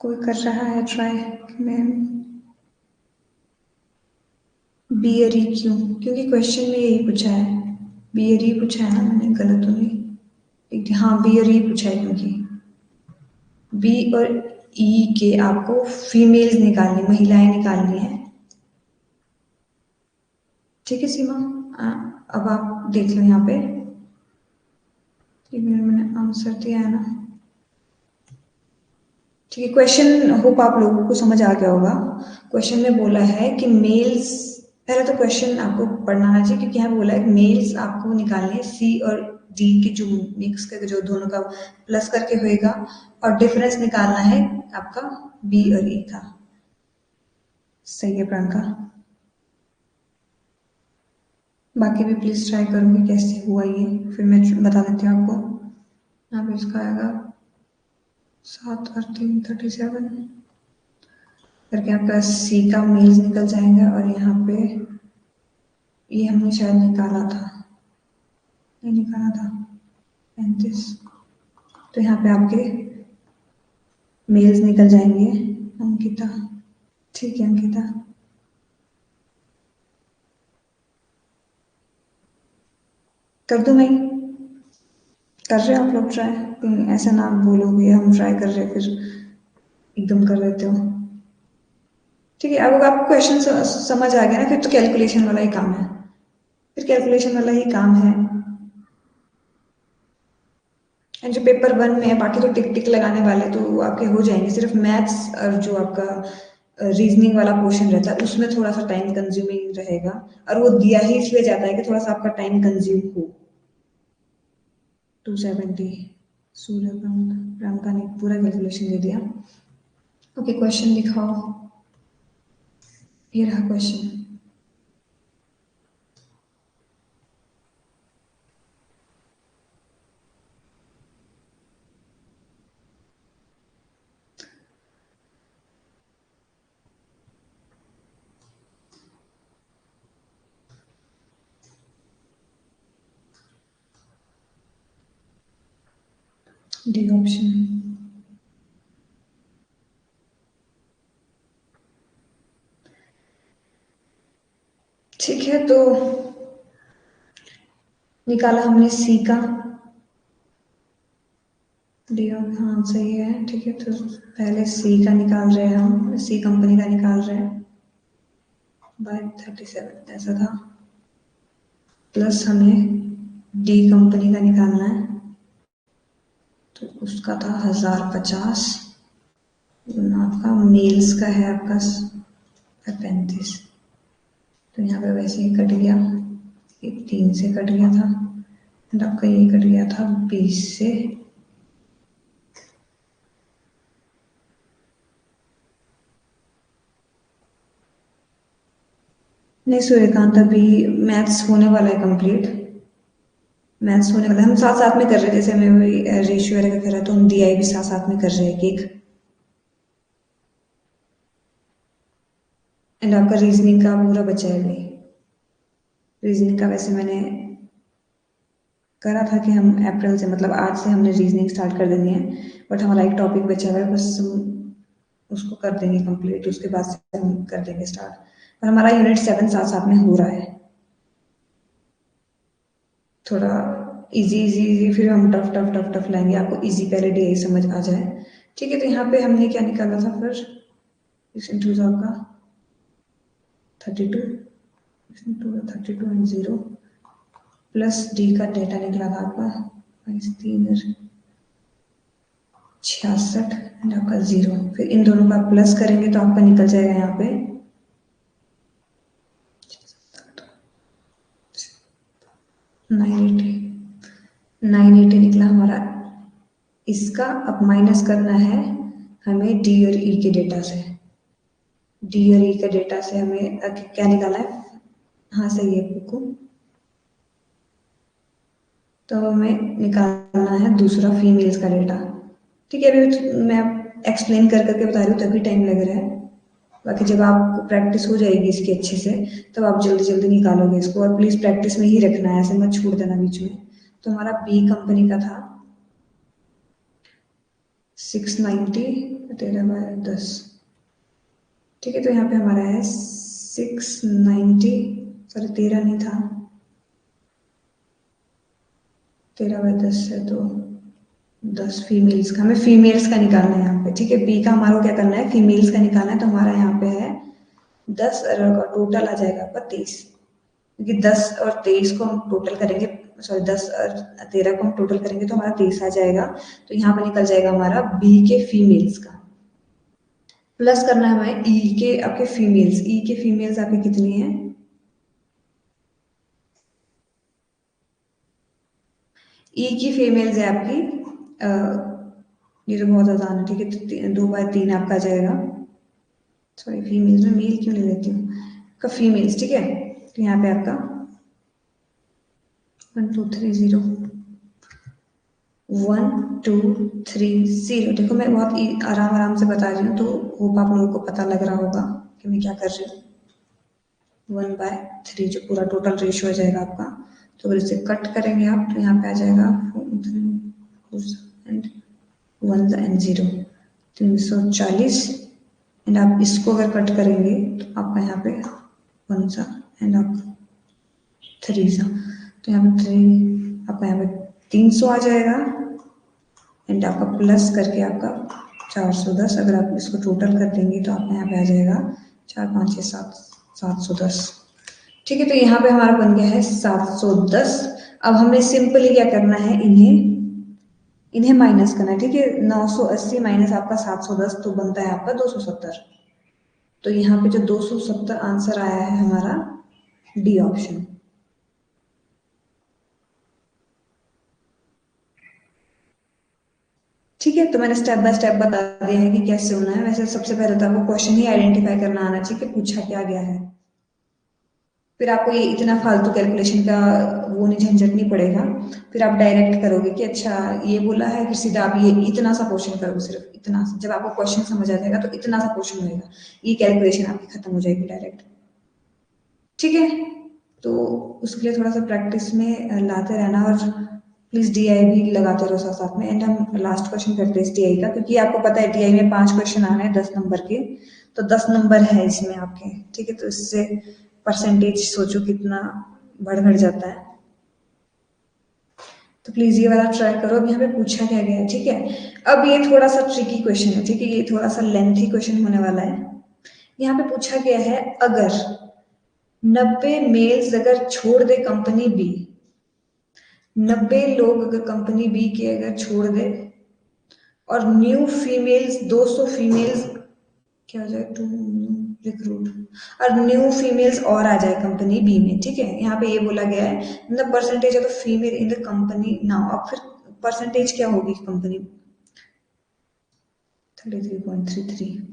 कोई कर रहा है ट्राई में बी और ई क्यों, क्योंकि क्वेश्चन में यही पूछा है, बी और ई पूछा है ना, मैंने गलत तो नहीं, हाँ बी और ई पूछा है, क्योंकि बी और ई के आपको फीमेल्स निकालनी, महिलाएं निकालनी है। ठीक है सीमा, अब आप देख लो यहाँ पे, मैंने आंसर दिया है ना। ठीक है, क्वेश्चन होप आप लोगों को समझ आ गया होगा। क्वेश्चन में बोला है कि मेल्स, पहले तो क्वेश्चन आपको पढ़ना आना चाहिए, क्योंकि यहाँ बोला है मेल्स आपको निकालने हैं सी और डी के जो मिक्स करके जो दोनों का प्लस करके होएगा, और डिफरेंस निकालना है आपका बी और ई का। सही है प्रियंका, बाकी भी प्लीज ट्राई करूंगी कैसे हुआ ये, फिर मैं बता देती हूँ आपको। यहाँ पे इसका आएगा 7 और 3 37 करके आपका सी का मेल्स निकल जाएगा, और यहाँ पे ये हमने शायद निकाला था, नहीं निकाला था 35, तो यहाँ पे आपके मेल्स निकल जाएंगे। अंकिता, ठीक है अंकिता, कर दूँ मैं, कर रहे हो आप लोग ट्राई, कहीं ऐसा ना बोलोगे हम ट्राई कर रहे फिर एकदम कर देते हो। ठीक है, अब आपको क्वेश्चन समझ आ गया ना, फिर तो कैलकुलेशन वाला ही काम है, फिर कैलकुलेशन वाला ही काम है। एंड जो पेपर 1 में है, बाकी तो टिक टिक लगाने वाले तो आपके हो जाएंगे, सिर्फ मैथ्स और जो आपका रीजनिंग वाला पोर्शन रहता है उसमें थोड़ा सा टाइम कंज्यूमिंग रहेगा, और वो दिया ही इसलिए जाता है कि थोड़ा सा आपका टाइम कंज्यूम हो। 270, प्रियंका ने पूरा कैलकुलेशन दे दिया। ओके क्वेश्चन दिखाओ, ये रहा क्वेश्चन। डी ऑप्शन, ठीक है, तो निकाला हमने सी का, डी हाँ सही है। ठीक है, तो पहले सी का निकाल रहे हैं, हम सी कंपनी का निकाल रहे हैं, बाय 37 ऐसा था, प्लस हमें डी कंपनी का निकालना है, तो उसका था 1050, आपका मेल्स का है आपका 35, तो यहाँ पे वैसे ही कट गया, ये 3 से कट गया था, एंड आपका ये कट गया था 20 से। नहीं सूर्यकांत, अभी मैथ्स होने वाला है कंप्लीट, मैथ्स होने वाला है, हम साथ साथ में कर रहे हैं, जैसे मैं वही रेशियो वगैरह कर रहा, तो हम डीआई भी साथ साथ में कर रहे हैं एक, एंड आपका रीजनिंग का पूरा बचा है अभी। रीजनिंग का वैसे मैंने करा था कि हम अप्रैल से, मतलब आज से हमने रीजनिंग स्टार्ट कर देनी है, बट हमारा एक टॉपिक बचा हुआ है, बस हम उसको कर देंगे कंप्लीट, उसके बाद से हम कर देंगे स्टार्ट, और हमारा यूनिट 7 साथ साथ में हो रहा है, थोड़ा इजी इजी इजी, फिर हम टफ टफ टफ टफ लाएंगे, आपको इजी पहले डीआई समझ आ जाए। ठीक है, तो यहाँ पे हमने क्या निकाला था फिर, इस इंटू आपका 32, इस इंटू 32 एंड 0, प्लस डी का डेटा निकला था आपका 66 एंड आपका 0, फिर इन दोनों का प्लस करेंगे तो आपका निकल जाएगा यहाँ पे 980 निकला हमारा। इसका अब माइनस करना है हमें डी और ई के डेटा से, डी और ई के डेटा से हमें क्या निकाला है, हाँ सही है कुकू, तो हमें निकालना है दूसरा फीमेल्स का डेटा। ठीक है, अभी मैं एक्सप्लेन कर करके बता रही हूँ तभी टाइम लग रहा है, बाकी जब आपको प्रैक्टिस हो जाएगी इसकी अच्छे से तब आप जल्दी जल्दी निकालोगे इसको। और प्लीज़ प्रैक्टिस में ही रखना है, ऐसे मत छोड़ देना बीच में। तो हमारा बी कंपनी का था 690 13/10। ठीक है, तो यहाँ पे हमारा है 690, सॉरी 13 नहीं था, 13/10 है तो 10 फीमेल्स का, हमें फीमेल्स का निकालना है यहाँ पे। ठीक है, बी का हमारा क्या करना है, फीमेल्स का निकालना है। तो हमारा यहाँ पे है 10 और का टोटल आ जाएगा आपका 23, क्योंकि 10 और 23 को हम टोटल करेंगे, सॉरी 10 और 13 को हम टोटल करेंगे तो हमारा 23 आ जाएगा। तो यहाँ पे निकल जाएगा हमारा बी के फीमेल्स का। प्लस करना है हमें ई के आपके फीमेल्स। ई के फीमेल्स आपकी कितनी है, ई की फीमेल्स है आपकी ये तो बहुत आसान है। ठीक है, तो 2/3 आपका आ जाएगा। सॉरी फीमेल्स में मेल क्यों ले लेती हूँ, का फीमेल्स। ठीक है, तो यहाँ पे आपका 1230 1230। देखो मैं बहुत आराम आराम से बता रही हूँ, तो होप आप लोगों को पता लग रहा होगा कि मैं क्या कर रही हूँ। 1/3 जो पूरा टोटल रेशियो हो जाएगा आपका। तो अगर इसे कट करेंगे आप तो यहाँ पे आ जाएगा 1 एंड 0 340। एंड आप इसको अगर कट करेंगे तो आपका यहाँ पे 1 सा एंड आपका 3 सा, तो यहाँ पे 3 आपका यहाँ पे 300 आ जाएगा। एंड आपका प्लस करके आपका 410, अगर आप इसको टोटल कर देंगे तो आपका यहाँ पे आ जाएगा 4 5 6 7 710। ठीक है, तो यहाँ पे हमारा बन गया है 710। अब हमें सिंपली क्या करना है, इन्हें माइनस करना है। ठीक है, 980 माइनस आपका 710 तो बनता है आपका 270। तो यहाँ पे जो 270 आंसर आया है हमारा डी ऑप्शन। ठीक है, तो मैंने स्टेप बाय स्टेप बता दिया है कि कैसे होना है। वैसे सबसे पहले तो आपको क्वेश्चन ही आइडेंटिफाई करना आना चाहिए कि पूछा क्या गया है। फिर आपको ये इतना फालतू कैलकुलेशन का वो नहीं, झंझट नहीं पड़ेगा। फिर आप डायरेक्ट करोगे कि अच्छा ये बोला है, फिर सीधा आप ये इतना सा क्वेश्चन करोगे, सिर्फ इतना सा। जब आपको क्वेश्चन समझ आ जाएगा तो इतना सा क्वेश्चन होएगा, ये कैलकुलेशन आपकी खत्म हो जाएगी डायरेक्ट। ठीक है, तो उसके लिए थोड़ा सा प्रैक्टिस में लाते रहना, और प्लीज डीआई भी लगाते रहो साथ साथ में। एंड हम लास्ट क्वेश्चन करते हैं इस डीआई का, क्योंकि आपको पता है डीआई में 5 क्वेश्चन आने हैं 10 नंबर के, तो 10 नंबर है इसमें आपके। ठीक है, तो इससे परसेंटेज सोचो कितना बढ़ बढ़ जाता है। तो प्लीज ये वाला ट्राई करो। अब यहाँ पे पूछा क्या गया है, ठीक है। अब ये थोड़ा सा ट्रिकी क्वेश्चन है, ठीक है, ये थोड़ा सा लेंथी क्वेश्चन होने वाला है। यहाँ पे पूछा गया है, अगर 90 मेल्स अगर छोड़ दे कंपनी बी, 90 लोग अगर कंपनी बी के अगर छोड़ दे, और न्यू फीमेल्स 200 फीमेल्स क्या हो जाए टू रिक्रूट, और न्यू फीमेल्स और आ जाए कंपनी बी में। ठीक है, यहाँ पे ये बोला गया है मतलब percentage of the female in the company now. अब फिर परसेंटेज क्या होगी कंपनी, 33.33।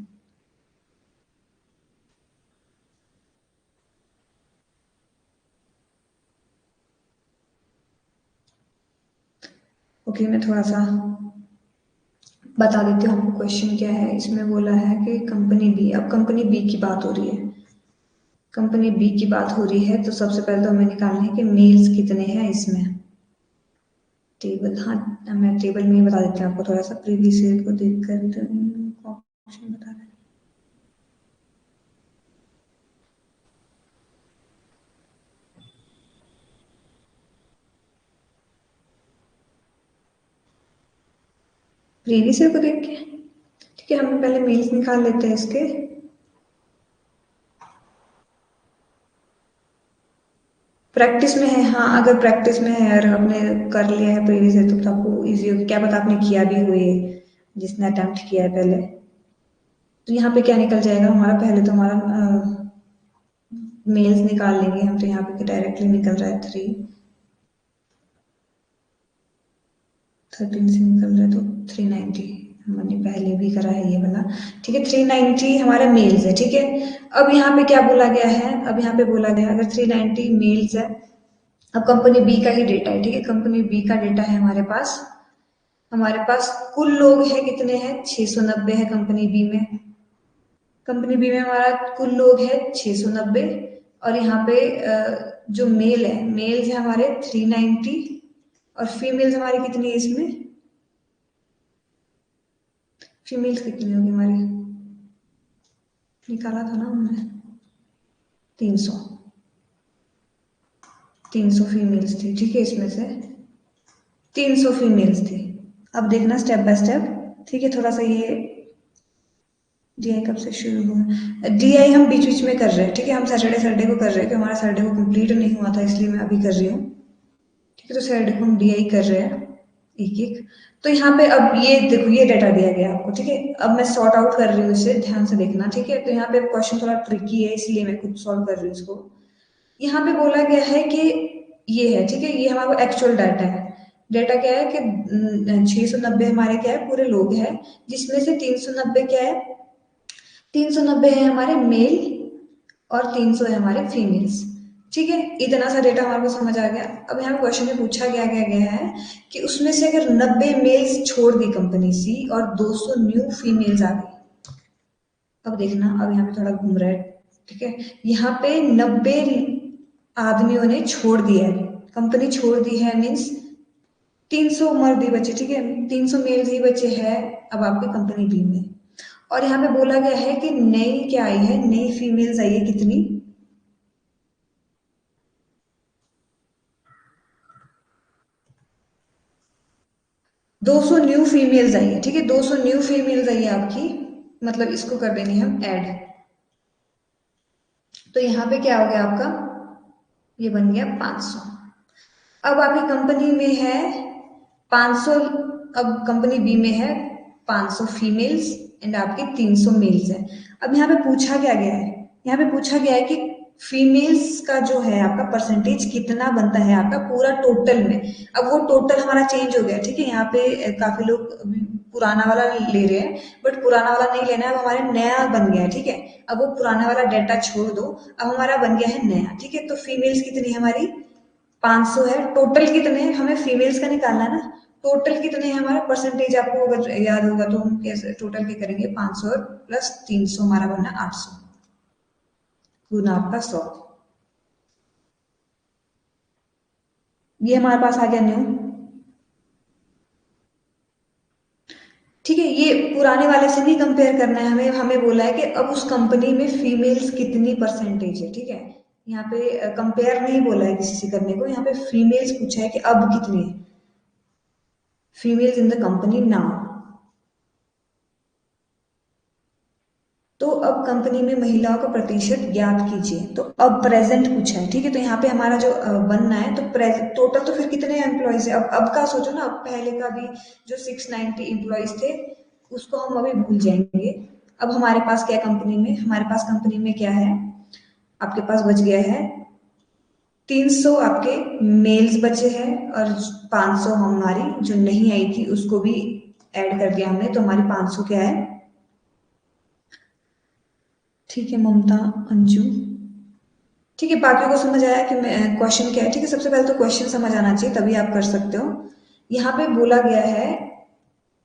ओके, मैं थोड़ा सा बता देती हूँ आपको क्वेश्चन क्या है। इसमें बोला है कि कंपनी बी, अब कंपनी बी की बात हो रही है, कंपनी बी की बात हो रही है, तो सबसे पहले तो हमें निकालना है कि मेल्स कितने हैं इसमें। टेबल, हाँ मैं टेबल में ही बता देती हूँ आपको, थोड़ा सा प्रीवियस ईयर को देख कर ऑप्शन बता रहे हैं। प्रीवियस ईयर को देख के, ठीक है, हम पहले मेल्स निकाल लेते हैं इसके। प्रैक्टिस में है, हाँ अगर प्रैक्टिस में है और आपने कर लिया है प्रीवियस ईयर तो आपको इजी होगी। क्या पता आपने किया भी हुए, जिसने अटेम्प्ट किया है पहले। तो यहाँ पे क्या निकल जाएगा हमारा, पहले तो हमारा मेल्स निकाल लेंगे हम। तो यहाँ पे डायरेक्टली निकल रहा है 13 से निकल रहा है तो 390। हमने पहले भी करा है ये वाला। ठीक है, 390 हमारा मेल्स है। ठीक है, अब यहाँ पे क्या बोला गया है, अब यहाँ पे बोला गया है अगर 390 मेल्स है अब कंपनी बी का ही डेटा है, ठीक है, कंपनी बी का डेटा है हमारे पास कुल लोग हैं कितने हैं, 690 है कंपनी बी में। कंपनी बी में हमारा कुल लोग है 690, और यहाँ पे जो मेल्स है हमारे 390, और फीमेल्स हमारी कितनी है इसमें, फीमेल्स कितनी होगी हमारी, निकाला था ना हमने, 300, 300 फीमेल्स थी, ठीक है, इसमें से 300 फीमेल्स थी। अब देखना स्टेप बाय स्टेप, ठीक है, थोड़ा सा ये डीआई कब से शुरू हुआ, डीआई हम बीच बीच में कर रहे हैं, ठीक है, हम सैटरडे संडे को कर रहे हैं, कि हमारा संडे को कंप्लीट नहीं हुआ था, इसलिए मैं अभी कर रही हूँ, ठीक है, तो सैटरडे को हम डीआई कर रहे हैं एक एक। तो यहाँ पे अब ये देखो, ये डाटा दिया गया आपको, ठीक है, अब मैं सॉर्ट आउट कर रही हूँ इसे, ध्यान से देखना, ठीक है, तो यहाँ पे क्वेश्चन थोड़ा ट्रिकी है, इसलिए मैं खुद सॉल्व कर रही हूँ इसको। यहाँ पे बोला गया है कि ये है, ठीक है, ये हमारा एक्चुअल डाटा है, डेटा क्या है कि 690 हमारे क्या है पूरे लोग हैं, जिसमें से 390 क्या है, 390 है हमारे मेल, और 300 है हमारे फीमेल्स, ठीक है, इतना सा डेटा हमारे को समझ आ गया। अब यहाँ क्वेश्चन में पूछा गया है कि उसमें से अगर 90 मेल्स छोड़ दी कंपनी सी और 200 न्यू फीमेल्स आ गई, अब देखना, अब यहाँ पे थोड़ा घूम रहा है, ठीक है, यहाँ पे 90 आदमियों ने छोड़ दिया है, कंपनी छोड़ दी है, मीन्स 300 मर्द ही बचे, ठीक है, 300 मेल्स ही बचे हैं अब आपकी कंपनी बी में। और यहाँ पे बोला गया है कि नई क्या आई है, नई फीमेल्स आई है कितनी, 200 न्यू फीमेल्स आई है, ठीक है, 200 न्यू फीमेल्स आई है आपकी, मतलब इसको कर देंगे हम ऐड, तो यहाँ पे क्या हो गया आपका, ये बन गया 500। अब आपकी कंपनी में है 500, अब कंपनी बी में है 500 फीमेल्स एंड आपके 300 मेल्स है। अब यहाँ पे पूछा क्या गया है, यहाँ पे पूछा गया है कि फीमेल्स का जो है आपका परसेंटेज कितना बनता है आपका पूरा टोटल में। अब वो टोटल हमारा चेंज हो गया, ठीक है, यहाँ पे काफी लोग पुराना वाला ले रहे हैं, बट पुराना वाला नहीं लेना है, अब हमारे नया बन गया है, ठीक है, अब वो पुराना वाला डेटा छोड़ दो, अब हमारा बन गया है नया, ठीक है, तो फीमेल्स कितनी है हमारी, 500 है, टोटल कितने हैं हमें फीमेल्स का निकालना है ना, टोटल कितने हैं हमारा परसेंटेज, आपको अगर याद होगा तो हम कैसे टोटल क्या करेंगे, 500 प्लस 300 हमारा बनना 800 गुना आपका 100, ये हमारे पास आ गया न्यू, ठीक है, ये पुराने वाले से नहीं कंपेयर करना है हमें, हमें बोला है कि अब उस कंपनी में फीमेल्स कितनी परसेंटेज है, ठीक है, यहाँ पे कंपेयर नहीं बोला है किसी से करने को, यहाँ पे फीमेल्स पूछा है कि अब कितनी है, females in the company now. तो अब कंपनी में महिलाओं का प्रतिशत ज्ञात कीजिए, तो अब प्रेजेंट पूछा है, ठीक है, तो यहाँ पे हमारा जो बनना है, तो टोटल तो फिर कितने एम्प्लॉयज है, अब का सोचो ना, अब पहले का भी जो 690 एम्प्लॉयज थे उसको हम अभी भूल जाएंगे। अब हमारे पास क्या कंपनी में, हमारे पास कंपनी में क्या है, आपके पास बच गया है 300 आपके मेल्स बचे हैं, और 500 हमारी जो नहीं आई थी उसको भी ऐड कर दिया हमने, तो हमारी 500 क्या है, ठीक है, ममता, अंजू, ठीक है, बाकी को समझ आया कि मैं क्वेश्चन क्या है, ठीक है, सबसे पहले तो क्वेश्चन समझ आना चाहिए तभी आप कर सकते हो। यहाँ पे बोला गया है,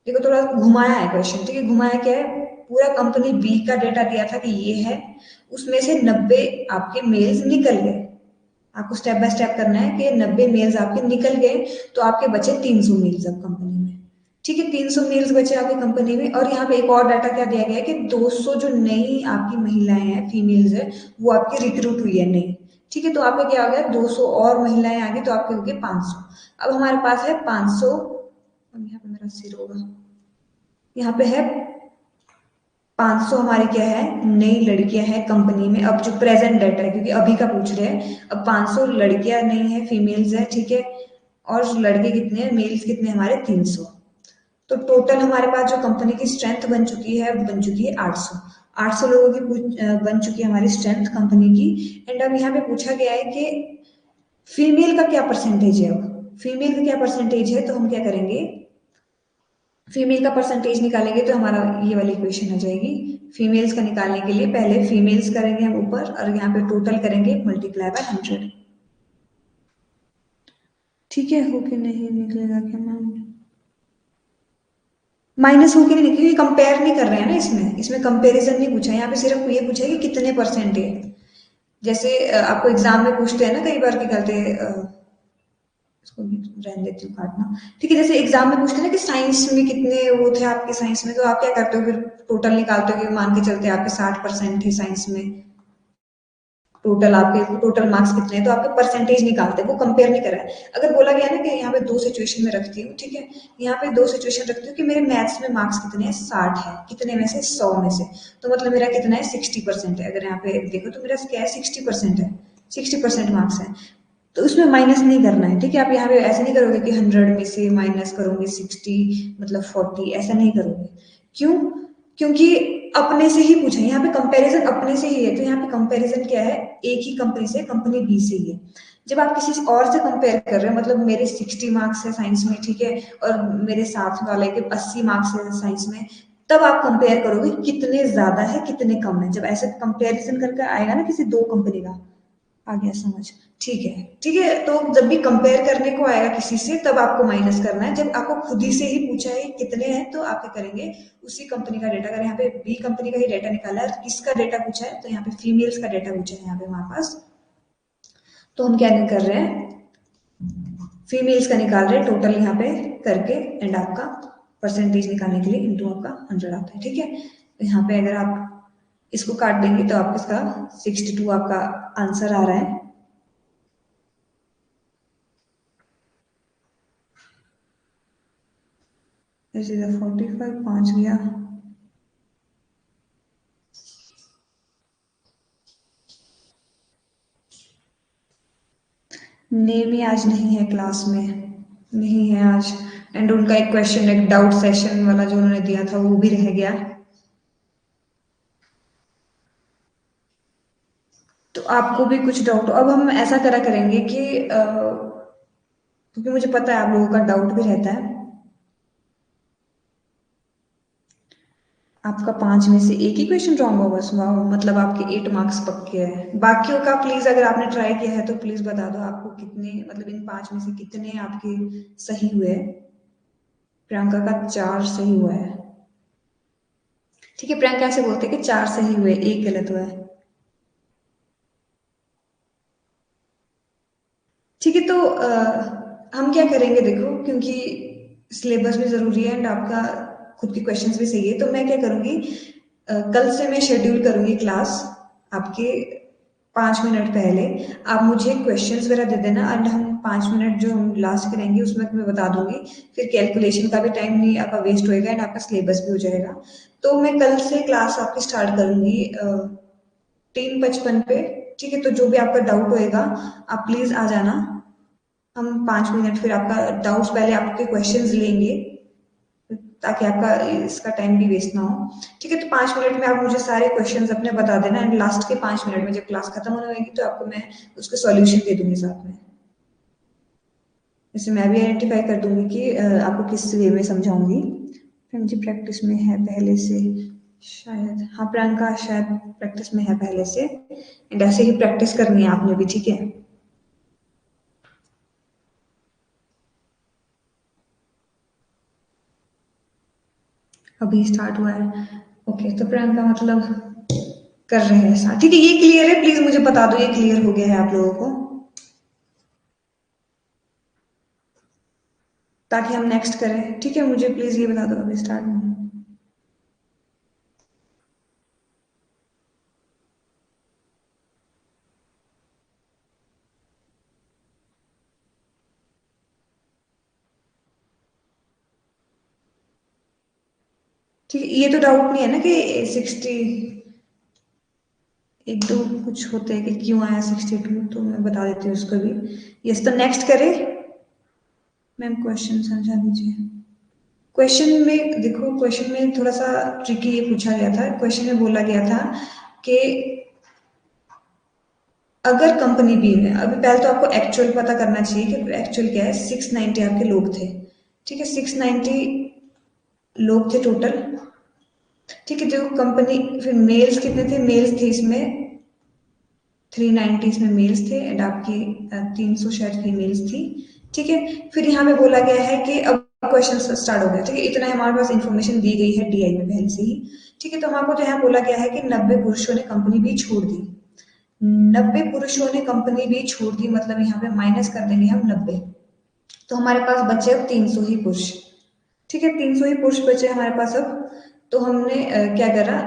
देखो थोड़ा घुमाया है क्वेश्चन, ठीक है, घुमाया क्या है, पूरा कंपनी बी का डेटा दिया था कि ये है, उसमें से 90 आपके मेल्स निकल गए, आपको स्टेप बाय स्टेप करना है कि 90 मेल्स आपके निकल गए, तो आपके बचे 300 मेल्स अब कंपनी में, ठीक है, 300 मेल्स बचे आपकी कंपनी में। और यहाँ पे एक और डाटा क्या दिया गया है कि 200 जो नई आपकी महिलाएं हैं, फीमेल्स है, वो आपकी रिक्रूट हुई है नई, ठीक है, तो आपका क्या हो गया, 200 और महिलाएं आ गई, तो आपके हो गए 500। अब हमारे पास है 500, अब यहाँ पे मेरा सिर होगा, यहाँ पे है 500 हमारी क्या है, नई लड़कियां हैं कंपनी में, अब जो प्रेजेंट डेटा है क्योंकि अभी का पूछ रहे हैं, अब 500 लड़कियां नहीं है, फीमेल्स है, ठीक है, और लड़के कितने हैं, मेल्स कितने हमारे 300, तो टोटल हमारे पास जो कंपनी की स्ट्रेंथ बन चुकी है, बन चुकी है 800, 800 लोगों की बन चुकी है हमारी स्ट्रेंथ कंपनी की। एंड अब यहाँ पे पूछा गया है कि फीमेल का क्या परसेंटेज है, अब फीमेल का क्या परसेंटेज है, तो हम क्या करेंगे, फीमेल का परसेंटेज निकालेंगे तो हमारा ये वाली इक्वेशन आ जाएगी, फीमेल्स का निकालने के लिए पहले फीमेल्स करेंगे हम ऊपर, और यहाँ पे टोटल करेंगे मल्टीप्लाई बाय 100, ठीक है, हो के नहीं निकलेगा क्या मैम? माइनस होके नहीं निकलेगी, कंपेयर नहीं कर रहे हैं ना, इसमें कंपैरिजन नहीं पूछा है, यहाँ पे सिर्फ ये पूछा है कि कितने परसेंट है। जैसे आपको एग्जाम में पूछते हैं ना कई बार, क्या कहते हैं, इसको रहने देती हूँ काटना। ठीक है, जैसे एग्जाम में पूछते हैं ना कि साइंस में कितने वो थे आपके साइंस में, तो आप क्या करते हो फिर? टोटल निकालते हो कि मान के चलते हैं आपके 60% थे साइंस में, टोटल आपके टोटल मार्क्स कितने हैं, तो आपके परसेंटेज निकालते हैं, वो कंपेयर नहीं कर रहा है। अगर बोला गया ना कि यहाँ पे दो सिचुएशन में रखती हूँ, ठीक है, यहाँ पे दो सिचुएशन रखती हूँ कि मेरे मैथ्स में मार्क्स कितने हैं, 60 है, कितने में से? 100 में से, तो मतलब मेरा कितना है, 60% है। अगर यहाँ पे देखो तो मेरा क्या है, 60% है, 60% मार्क्स है, तो उसमें माइनस नहीं करना है। ठीक है, आप यहाँ पे ऐसे नहीं करोगे कि 100 में से माइनस करोगे 60, मतलब 40, ऐसा नहीं करोगे। क्यों? क्योंकि अपने से ही पूछा है, यहाँ पे कंपैरिजन अपने से ही है, तो यहाँ पे कंपैरिजन क्या है, एक ही कंपनी से, कंपनी बी से ही है। जब आप किसी और से कंपेयर कर रहे हो, मतलब मेरे 60 मार्क्स है साइंस में, ठीक है, और मेरे साथ वाले के 80 मार्क्स है साइंस में, तब आप कंपेयर करोगे कितने ज्यादा है कितने कम है। जब ऐसे कंपेरिजन करके आएगा ना किसी दो कंपनी का, आ गया समझ? ठीक है, ठीक है, तो जब भी कंपेयर करने को आएगा किसी से, तब आपको माइनस करना है। जब आपको खुद ही से ही पूछा है कितने हैं, तो आप क्या करेंगे, उसी कंपनी का डेटा, अगर यहाँ पे बी कंपनी का ही डेटा निकाला है, किसका डेटा पूछा है, तो यहाँ पे फीमेल्स का डेटा पूछा है यहाँ पे हमारे पास, तो हम क्या कर रहे हैं, फीमेल्स का निकाल रहे हैं टोटल यहाँ पे करके, एंड आपका परसेंटेज निकालने के लिए इंटू आपका 100 आता है। ठीक है, तो यहाँ पे अगर आप इसको काट देंगे तो आपका इसका 62 आपका आंसर आ रहा है। ऐसे 45 5 गया। नेमी आज नहीं है क्लास में, नहीं है आज, एंड उनका एक क्वेश्चन, एक डाउट सेशन वाला जो उन्होंने दिया था वो भी रह गया। तो आपको भी कुछ डाउट, अब हम ऐसा करा करेंगे कि क्योंकि मुझे पता है आप लोगों का डाउट भी रहता है, आपका 5 में से एक ही क्वेश्चन रॉन्ग होगा, वाह, मतलब आपके 8 मार्क्स पक्के हैं। बाकियों का प्लीज, अगर आपने ट्राई किया है तो प्लीज बता दो आपको कितने, मतलब इन 5 में से कितने आपके सही हुए। प्रियंका का 4 सही हुआ है। ठीक है, प्रियंका ऐसे बोलते हैं कि 4 सही हुए, एक गलत हुआ है। ठीक है, तो हम क्या करेंगे देखो, क्योंकि सिलेबस भी जरूरी है एंड आपका खुद के क्वेश्चंस भी सही है, तो मैं क्या करूंगी, कल से मैं शेड्यूल करूंगी क्लास आपके 5 मिनट पहले। आप मुझे क्वेश्चंस वगैरह दे देना, एंड हम 5 मिनट जो हम लास्ट करेंगे उसमें मैं बता दूंगी, फिर कैलकुलेशन का भी टाइम नहीं आपका वेस्ट होएगा एंड आपका सिलेबस भी हो जाएगा। तो मैं कल से क्लास आपकी स्टार्ट करूंगी 3:55 पे। ठीक है, तो जो भी आपका डाउट होएगा आप प्लीज आ जाना। हम 5 मिनट फिर आपका डाउट्स, पहले आपके क्वेश्चंस लेंगे ताकि आपका इसका टाइम भी वेस्ट ना हो। ठीक है, तो 5 मिनट में आप मुझे सारे क्वेश्चंस अपने बता देना, एंड लास्ट के 5 मिनट में जब क्लास खत्म होने लगेगी तो आपको मैं उसके सॉल्यूशन दे दूंगी साथ में। जैसे मैं भी आइडेंटिफाई कर दूंगी कि आपको किस वे में समझाऊंगी। फ्रेंड जी प्रैक्टिस में है पहले से, शायद हाँ, प्रियंका शायद प्रैक्टिस में है पहले से, एंड ऐसे ही प्रैक्टिस करनी है आपने भी। ठीक है, अभी स्टार्ट हुआ है। ओके, तो प्रियंका मतलब कर रहे हैं स्टार्ट। ठीक है, ये क्लियर है, प्लीज मुझे बता दो ये क्लियर हो गया है आप लोगों को, ताकि हम नेक्स्ट करें। ठीक है, मुझे प्लीज ये बता दो अभी स्टार्ट। ठीक है, ये तो डाउट नहीं है ना कि 60, एक दो कुछ होते हैं कि क्यों आया 62, तो मैं बता देती हूँ उसको भी। यस, तो नेक्स्ट करें। मैम क्वेश्चन समझा दीजिए। क्वेश्चन में देखो, क्वेश्चन में थोड़ा सा ट्रिकी ये पूछा गया था, क्वेश्चन में बोला गया था कि अगर कंपनी बी में, अभी पहले तो आपको एक्चुअल पता करना चाहिए कि एक्चुअल क्या है। 690 आपके लोग थे, ठीक है, 690 लोग थे टोटल। ठीक है, जो कंपनी, फिर मेल्स कितने थे, मेल्स थे इसमें 390, इसमें मेल्स थे, एंड आपकी 300 शायद फीमेल्स थी, ठीक है। फिर यहाँ पे बोला गया है कि अब क्वेश्चन स्टार्ट हो गया, ठीक है। इतना हमारे पास इंफॉर्मेशन दी गई है डीआई में पहले से ही, ठीक है। तो हमको जो है बोला गया है कि 90 पुरुषों ने कंपनी भी छोड़ दी। 90 पुरुषों ने कंपनी भी छोड़ दी, मतलब यहाँ पे माइनस कर देंगे हम 90, तो हमारे पास बचे अब 300 ही पुरुष, ठीक है। 300 ही पुरुष बचे हमारे पास अब। तो हमने क्या करा,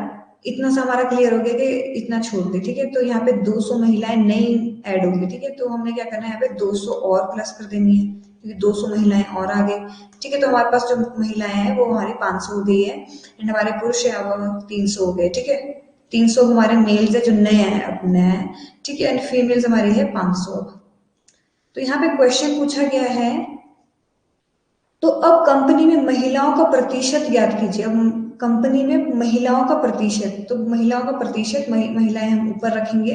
इतना सा हमारा क्लियर हो गया कि इतना छोड़ दे, ठीक है। तो यहाँ पे 200 महिलाएं नई ऐड होंगी, ठीक है। तो हमने क्या करना है, यहाँ पे 200 और प्लस कर देनी है, क्योंकि 200 महिलाएं और आ गई, ठीक है। तो हमारे पास जो महिलाएं हैं वो हमारी 500 हो गई है, एंड हमारे पुरुष है अब 300 हो गए, ठीक है। 300 हमारे मेल्स है जो नए हैं, अब नए हैं, ठीक है। एंड फीमेल्स हमारी है 500। तो यहाँ पे क्वेश्चन पूछा गया है, तो अब कंपनी में महिलाओं का प्रतिशत ज्ञात कीजिए। अब कंपनी में महिलाओं का प्रतिशत, तो महिलाओं का प्रतिशत, महिलाएं हम ऊपर रखेंगे,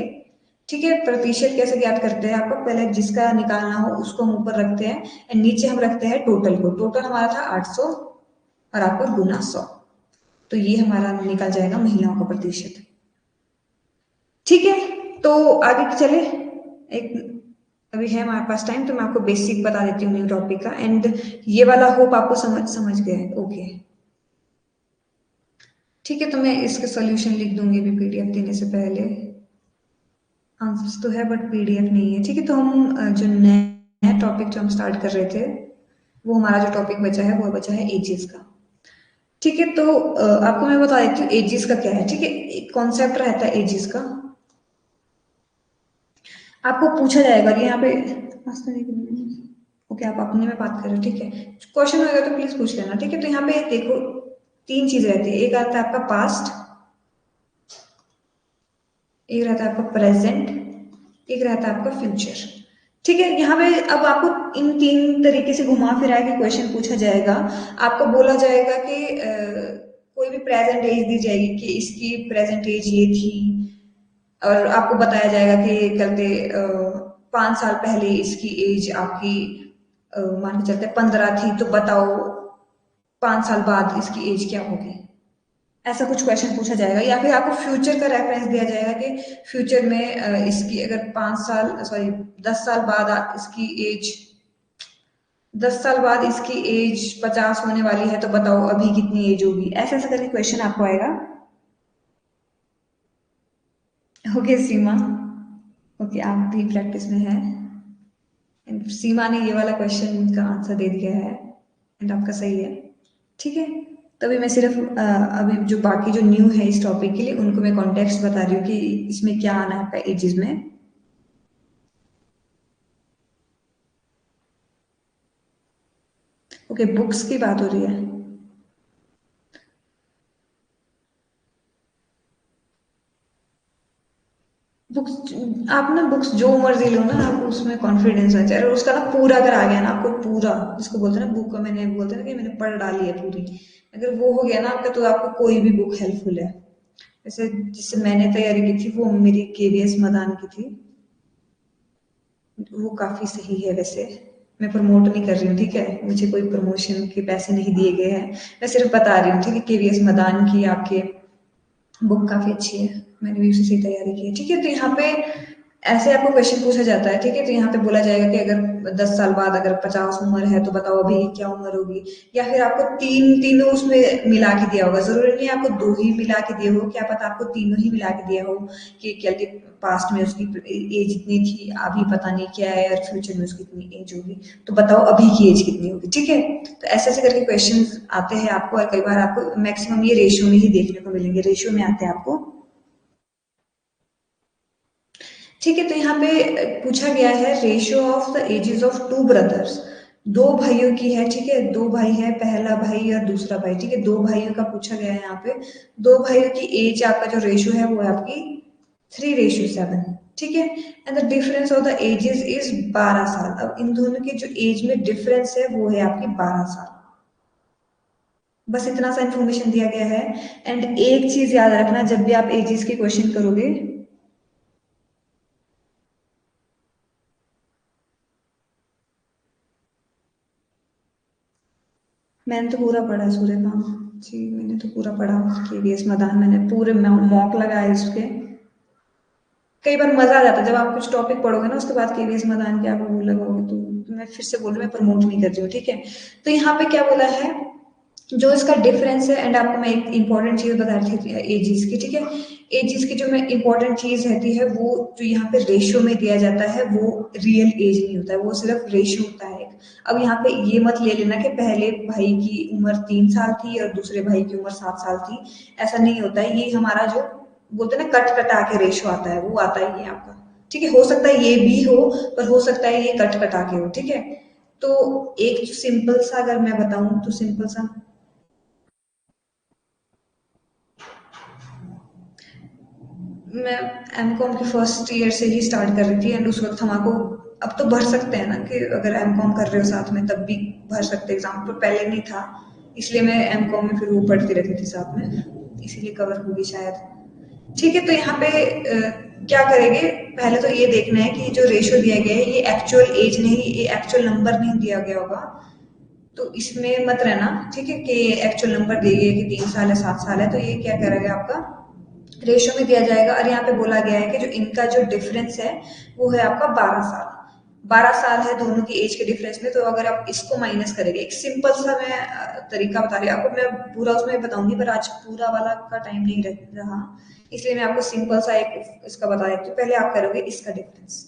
ठीक है। प्रतिशत कैसे ज्ञात करते हैं, आपको पहले जिसका निकालना हो उसको हम ऊपर रखते हैं, एंड नीचे हम रखते हैं टोटल को। टोटल हमारा था 800 और आपका गुना 100, तो ये हमारा निकल जाएगा महिलाओं का प्रतिशत, ठीक है। तो आगे चले, एक अभी है हमारे पास टाइम, तो मैं आपको बेसिक बता देती हूँ न्यू टॉपिक का, एंड ये वाला होप आपको समझ समझ गए, ओके, ठीक है। तो मैं इसका सॉल्यूशन लिख दूंगी अभी पीडीएफ देने से पहले। आंसर्स तो है बट पीडीएफ नहीं है, ठीक है। तो हम जो नया टॉपिक जो हम स्टार्ट कर रहे थे, वो हमारा जो टॉपिक बचा है वो बचा है एजेस का, ठीक है। तो आपको मैं बता देती हूँ एजेस का क्या है, ठीक है। एक कॉन्सेप्ट रहता है एजेस का, आपको पूछा जाएगा कि यहाँ पे ओके, आप अपने में बात कर रहे हो, ठीक है। क्वेश्चन होगा तो प्लीज पूछ लेना, ठीक है। तो यहाँ पे देखो, तीन चीज रहती है, एक आता है आपका पास्ट, एक रहता है आपका प्रेजेंट, एक रहता है आपका फ्यूचर, ठीक है। यहाँ पे अब आपको इन तीन तरीके से घुमा फिरा के क्वेश्चन पूछा जाएगा। आपको बोला जाएगा कि कोई भी प्रेजेंट एज दी जाएगी कि इसकी प्रेजेंट एज ये थी, और आपको बताया जाएगा कि कहते 5 साल पहले इसकी एज आपकी मान के चलते 15 थी, तो बताओ 5 साल बाद इसकी एज क्या होगी। ऐसा कुछ क्वेश्चन पूछा जाएगा, या फिर आपको फ्यूचर का रेफरेंस दिया जाएगा कि फ्यूचर में इसकी अगर 5 साल, सॉरी 10 साल बाद इसकी एज, 10 साल बाद इसकी एज 50 होने वाली है, तो बताओ अभी कितनी एज होगी। ऐसा ऐसा करके क्वेश्चन आपको आएगा, ओके सीमा, ओके आप भी प्रैक्टिस में है, एंड सीमा ने ये वाला क्वेश्चन का आंसर दे दिया है, एंड आपका सही है, ठीक है। तभी मैं सिर्फ अभी जो बाकी जो न्यू है इस टॉपिक के लिए उनको मैं कॉन्टेक्स्ट बता रही हूँ कि इसमें क्या आना है आपका एजेस में। ओके, बुक्स की बात हो रही है। बुक्स, आप ना बुक्स जो मर्जी लो ना, आपको उसमें कॉन्फिडेंस होना चाहिए, और उसका ना पूरा अगर आ गया ना आपको पूरा, जिसको बोलते हैं ना बुक का, मैंने बोलते हैं ना कि मैंने पढ़ डाली है पूरी, अगर वो हो गया ना आपका, तो आपको कोई भी बुक हेल्पफुल है। जैसे जिससे मैंने तैयारी की थी वो मेरी केवीएस मदान की थी, वो काफी सही है वैसे। मैं प्रमोट नहीं कर रही हूँ, ठीक है, मुझे कोई प्रमोशन के पैसे नहीं दिए गए हैं, मैं सिर्फ बता रही हूँ, ठीक है। केवीएस मदान की आपके बुक काफी अच्छी है, मैंने भी उसी से तैयारी की है, ठीक है। तो यहाँ पे ऐसे आपको क्वेश्चन पूछा जाता है, ठीक है। तो यहाँ पे बोला जाएगा कि अगर 10 साल बाद अगर 50 उम्र है, तो बताओ अभी क्या उम्र होगी, या फिर आपको तीनों उसमें मिला के दिया होगा, जरूरी नहीं है आपको दो ही मिला के दिए हो, क्या पता आपको तीनों ही मिला के दिया हो कि क्या पास्ट में उसकी एज इतनी थी, अभी पता नहीं क्या है, और फ्यूचर में उसकी इतनी एज होगी, तो बताओ अभी की एज कितनी होगी, ठीक है। तो ऐसे ऐसे करके क्वेश्चन आते हैं आपको, और कई बार आपको मैक्सिमम ये रेशियो में ही देखने को मिलेंगे, रेशियो में आते हैं आपको, ठीक है। तो यहाँ पे पूछा गया है ratio of the ages of two brothers, दो भाइयों की है, ठीक है। दो भाई है, पहला भाई और दूसरा भाई, ठीक है। दो भाइयों का पूछा गया है यहाँ पे, दो भाइयों की एज आपका जो रेशियो है वो है आपकी 3:7, ठीक है। And the difference of the ages is 12 साल। अब इन दोनों के जो एज में डिफरेंस है वो है आपकी 12 साल, बस इतना सा इंफॉर्मेशन दिया गया है। एंड एक चीज याद रखना, जब भी आप एजेस के क्वेश्चन करोगे, मैंने तो पूरा पढ़ा है सूर्यकांत जी, मैंने तो पूरा पढ़ा, केवीएस मदान मैंने पूरे मॉक लगाए उसके। कई बार मजा आ जाता है जब आप कुछ टॉपिक पढ़ोगे ना, उसके बाद केवीएस मदान के आप वो लगाओगे, तो मैं फिर से बोल रही हूँ, मैं प्रमोट नहीं कर रही हूँ, ठीक है। तो यहाँ पे क्या बोला है, जो इसका डिफरेंस है, एंड आपको मैं एक इंपॉर्टेंट चीज बता रही थी एजिस की, ठीक है। एजिस की जो मैं इंपॉर्टेंट चीज रहती है, वो जो यहाँ पे रेशियो में दिया जाता है वो रियल एज नहीं होता है, वो सिर्फ रेशियो होता है। अब यहाँ पे ये मत ले लेना कि पहले भाई की उम्र 3 साल थी और दूसरे भाई की उम्र 7 साल थी, ऐसा नहीं होता है। ये हमारा जो बोलते हैं ना कट कटा के रेशियो आता है, वो आता है ये आपका, ठीक है। हो सकता है ये भी हो, पर हो सकता है ये कट कटा के हो, ठीक है। तो एक जो सिंपल सा अगर मैं बताऊं तो सिंपल सा, मैं एमकॉम के फर्स्ट ईयर से ही स्टार्ट कर रही थी, एंड उस वक्त हमारे को, अब तो भर सकते हैं ना कि अगर एमकॉम कर रहे हो साथ में तब भी भर सकते एग्जाम, तो पहले नहीं था, इसलिए मैं एमकॉम में फिर वो पढ़ती रहती थी साथ में, इसीलिए कवर होगी शायद। ठीक है, तो यहाँ पे क्या करेंगे, पहले तो ये देखना है कि जो रेशियो दिया गया है ये एक्चुअल एज नहीं, ये एक्चुअल नंबर नहीं दिया गया होगा, तो इसमें मत रहना, ठीक है, कि एक्चुअल नंबर दिए गए कि 3 साल है 7 साल है, तो ये क्या करेगा आपका रेशियो में दिया जाएगा। और यहाँ पे बोला गया है कि जो इनका जो डिफरेंस है वो है आपका 12 साल। 12 साल है दोनों की एज के डिफरेंस में, तो अगर आप इसको माइनस करेंगे, एक सिंपल सा मैं तरीका बता रही हूँ आपको, मैं पूरा उसमें बताऊंगी पर आज पूरा वाला का टाइम नहीं रहा, इसलिए मैं आपको सिंपल सा एक इसका बता देती हूँ। पहले आप करोगे इसका डिफरेंस,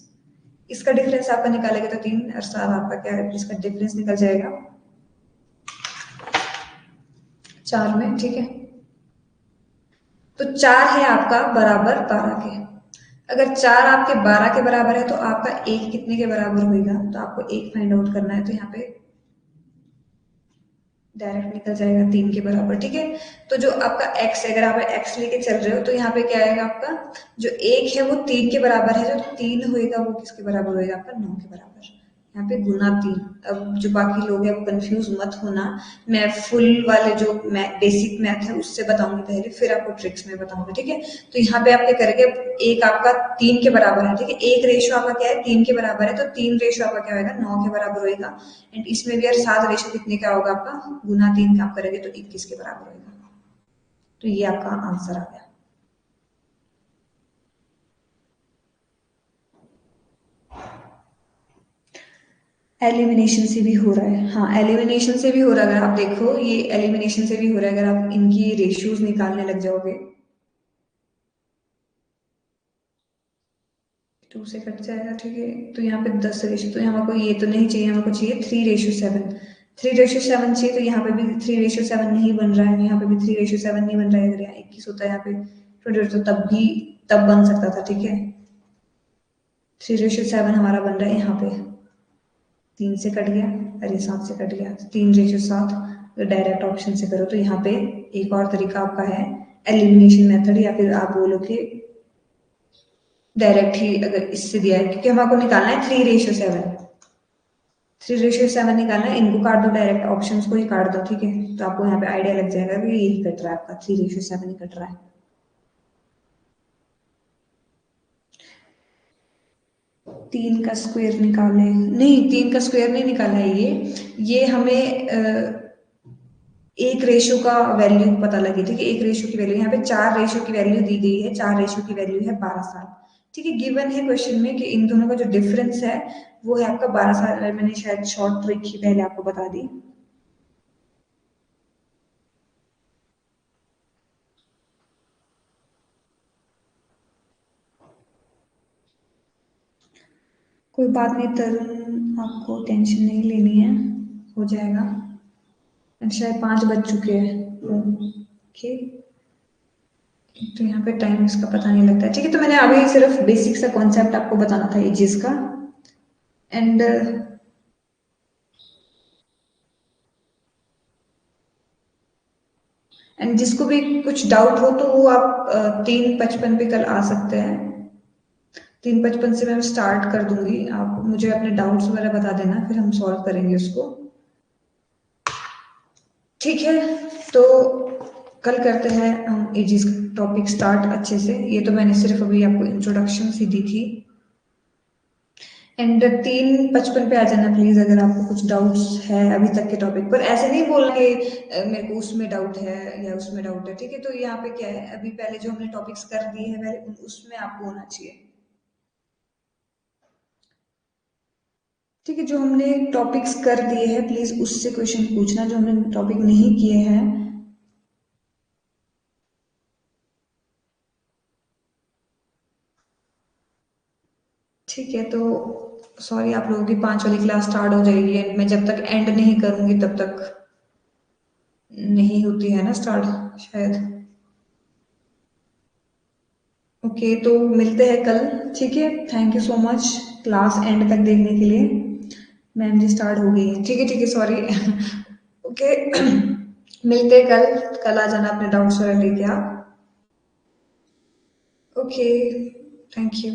इसका डिफरेंस आपका निकालेंगे तो 3 और 7 आपका क्या है, इसका डिफरेंस निकल जाएगा 4 में, ठीक है। तो 4 है आपका बराबर 12 के, अगर 4 आपके 12 के बराबर है तो आपका एक कितने के बराबर होगा, तो आपको एक फाइंड आउट करना है, तो यहाँ पे डायरेक्ट निकल जाएगा 3 के बराबर, ठीक है। तो जो आपका x है, अगर आप x लेके चल रहे हो तो यहाँ पे क्या आएगा आपका, जो 1 है वो 3 के बराबर है, जो 3 होएगा वो किसके बराबर होएगा आपका 9 के बराबर, यहाँ पे गुना 3। अब जो बाकी लोग हैं वो कंफ्यूज मत होना, मैं फुल वाले जो बेसिक मैथ है उससे बताऊंगी पहले, फिर आपको ट्रिक्स में बताऊंगी, ठीक है। तो यहाँ पे आप क्या करेंगे, एक आपका 3 के बराबर है, ठीक है, एक रेशियो आपका क्या है 3 के बराबर है, तो 3 रेशियो आपका क्या होगा 9 के बराबर होगा। एंड इसमें भी यार 7 रेशियो कितने का होगा आपका, गुना 3 का आप करेंगे तो 21 के बराबर होगा। तो ये आपका आंसर आ गया। एलिमिनेशन से भी हो रहा है, हाँ एलिमिनेशन से भी हो रहा है, अगर आप देखो ये एलिमिनेशन से भी हो रहा है, अगर आप इनकी रेशियोज निकालने लग जाओगे, 2 से कट जाएगा, ठीक है। तो यहाँ पे 10 रेशियो, तो यहाँ को ये तो नहीं चाहिए, हमको चाहिए 3:7, 3:7 चाहिए, तो यहाँ पे भी 3:7 नहीं बन रहा है, यहाँ पे भी 3:7 नहीं बन रहा है, अगर यहाँ 21 होता है यहाँ पे 20, तो तब भी तब बन सकता था, ठीक है। 3:7 हमारा बन रहा है यहाँ पे, 3 से कट गया, अरे 7 से कट गया, 3:7, तो डायरेक्ट ऑप्शन से करो, तो यहाँ पे एक और तरीका आपका है एलिमिनेशन मेथड, या फिर आप बोलो कि डायरेक्ट ही अगर इससे दिया है, क्योंकि हमको निकालना है 3:7, 3:7 निकालना है, इनको काट दो, डायरेक्ट ऑप्शन को ही काट दो, ठीक है। तो आपको यहाँ पे आइडिया लग जाएगा कि यही कट रहा है आपका, 3:7 ही कट रहा है। 3 का स्क्वायर निकाले, नहीं 3 का स्क्वायर नहीं निकाला है ये हमें एक रेशियो का वैल्यू पता लगी, ठीक है, एक रेशियो की वैल्यू, यहाँ पे 4 रेशियो की वैल्यू दी गई है, 4 रेशियो की वैल्यू है 12 साल, ठीक है। गिवन है क्वेश्चन में कि इन दोनों का जो डिफरेंस है वो है आपका 12 साल, मैंने शायद शॉर्ट ट्रिक ही पहले आपको बता दी। कोई बात नहीं तरुण, आपको टेंशन नहीं लेनी है, हो जाएगा, शायद 5 बज चुके हैं, ओके। तो यहाँ पे टाइम इसका पता नहीं लगता है, ठीक है। तो मैंने अभी सिर्फ बेसिक सा कॉन्सेप्ट आपको बताना था एजेस का, एंड जिसको भी कुछ डाउट हो तो वो आप 3:55 पे कल आ सकते हैं, 3:55 से मैं स्टार्ट कर दूंगी, आप मुझे अपने डाउट्स वगैरह बता देना, फिर हम सॉल्व करेंगे उसको, ठीक है। तो कल करते हैं हम एजीज टॉपिक स्टार्ट अच्छे से, ये तो मैंने सिर्फ अभी आपको इंट्रोडक्शन सी दी थी, एंड 3:55 पे आ जाना प्लीज, अगर आपको कुछ डाउट्स है अभी तक के टॉपिक पर, ऐसे नहीं बोलना कि मेरे को उसमें डाउट है या उसमें डाउट है, ठीक है। तो यहाँ पे क्या है, अभी पहले जो हमने टॉपिक्स कर दिए हैं पहले उसमें आपको होना चाहिए। ठीक है, जो हमने टॉपिक्स कर दिए हैं प्लीज उससे क्वेश्चन पूछना, जो हमने टॉपिक नहीं किए हैं। ठीक है, तो सॉरी, आप लोगों की 5 वाली क्लास स्टार्ट हो जाएगी एंड मैं जब तक एंड नहीं करूंगी तब तक नहीं होती है ना स्टार्ट शायद। ओके, तो मिलते हैं कल। ठीक है, thank you so much class and तक देखने के लिए। मैम जी स्टार्ट हो गई है, ठीक है सॉरी। ओके। मिलते हैं कल। कल आ जाना अपने डाउट्स वगैरह लेके आप। Okay, thank you.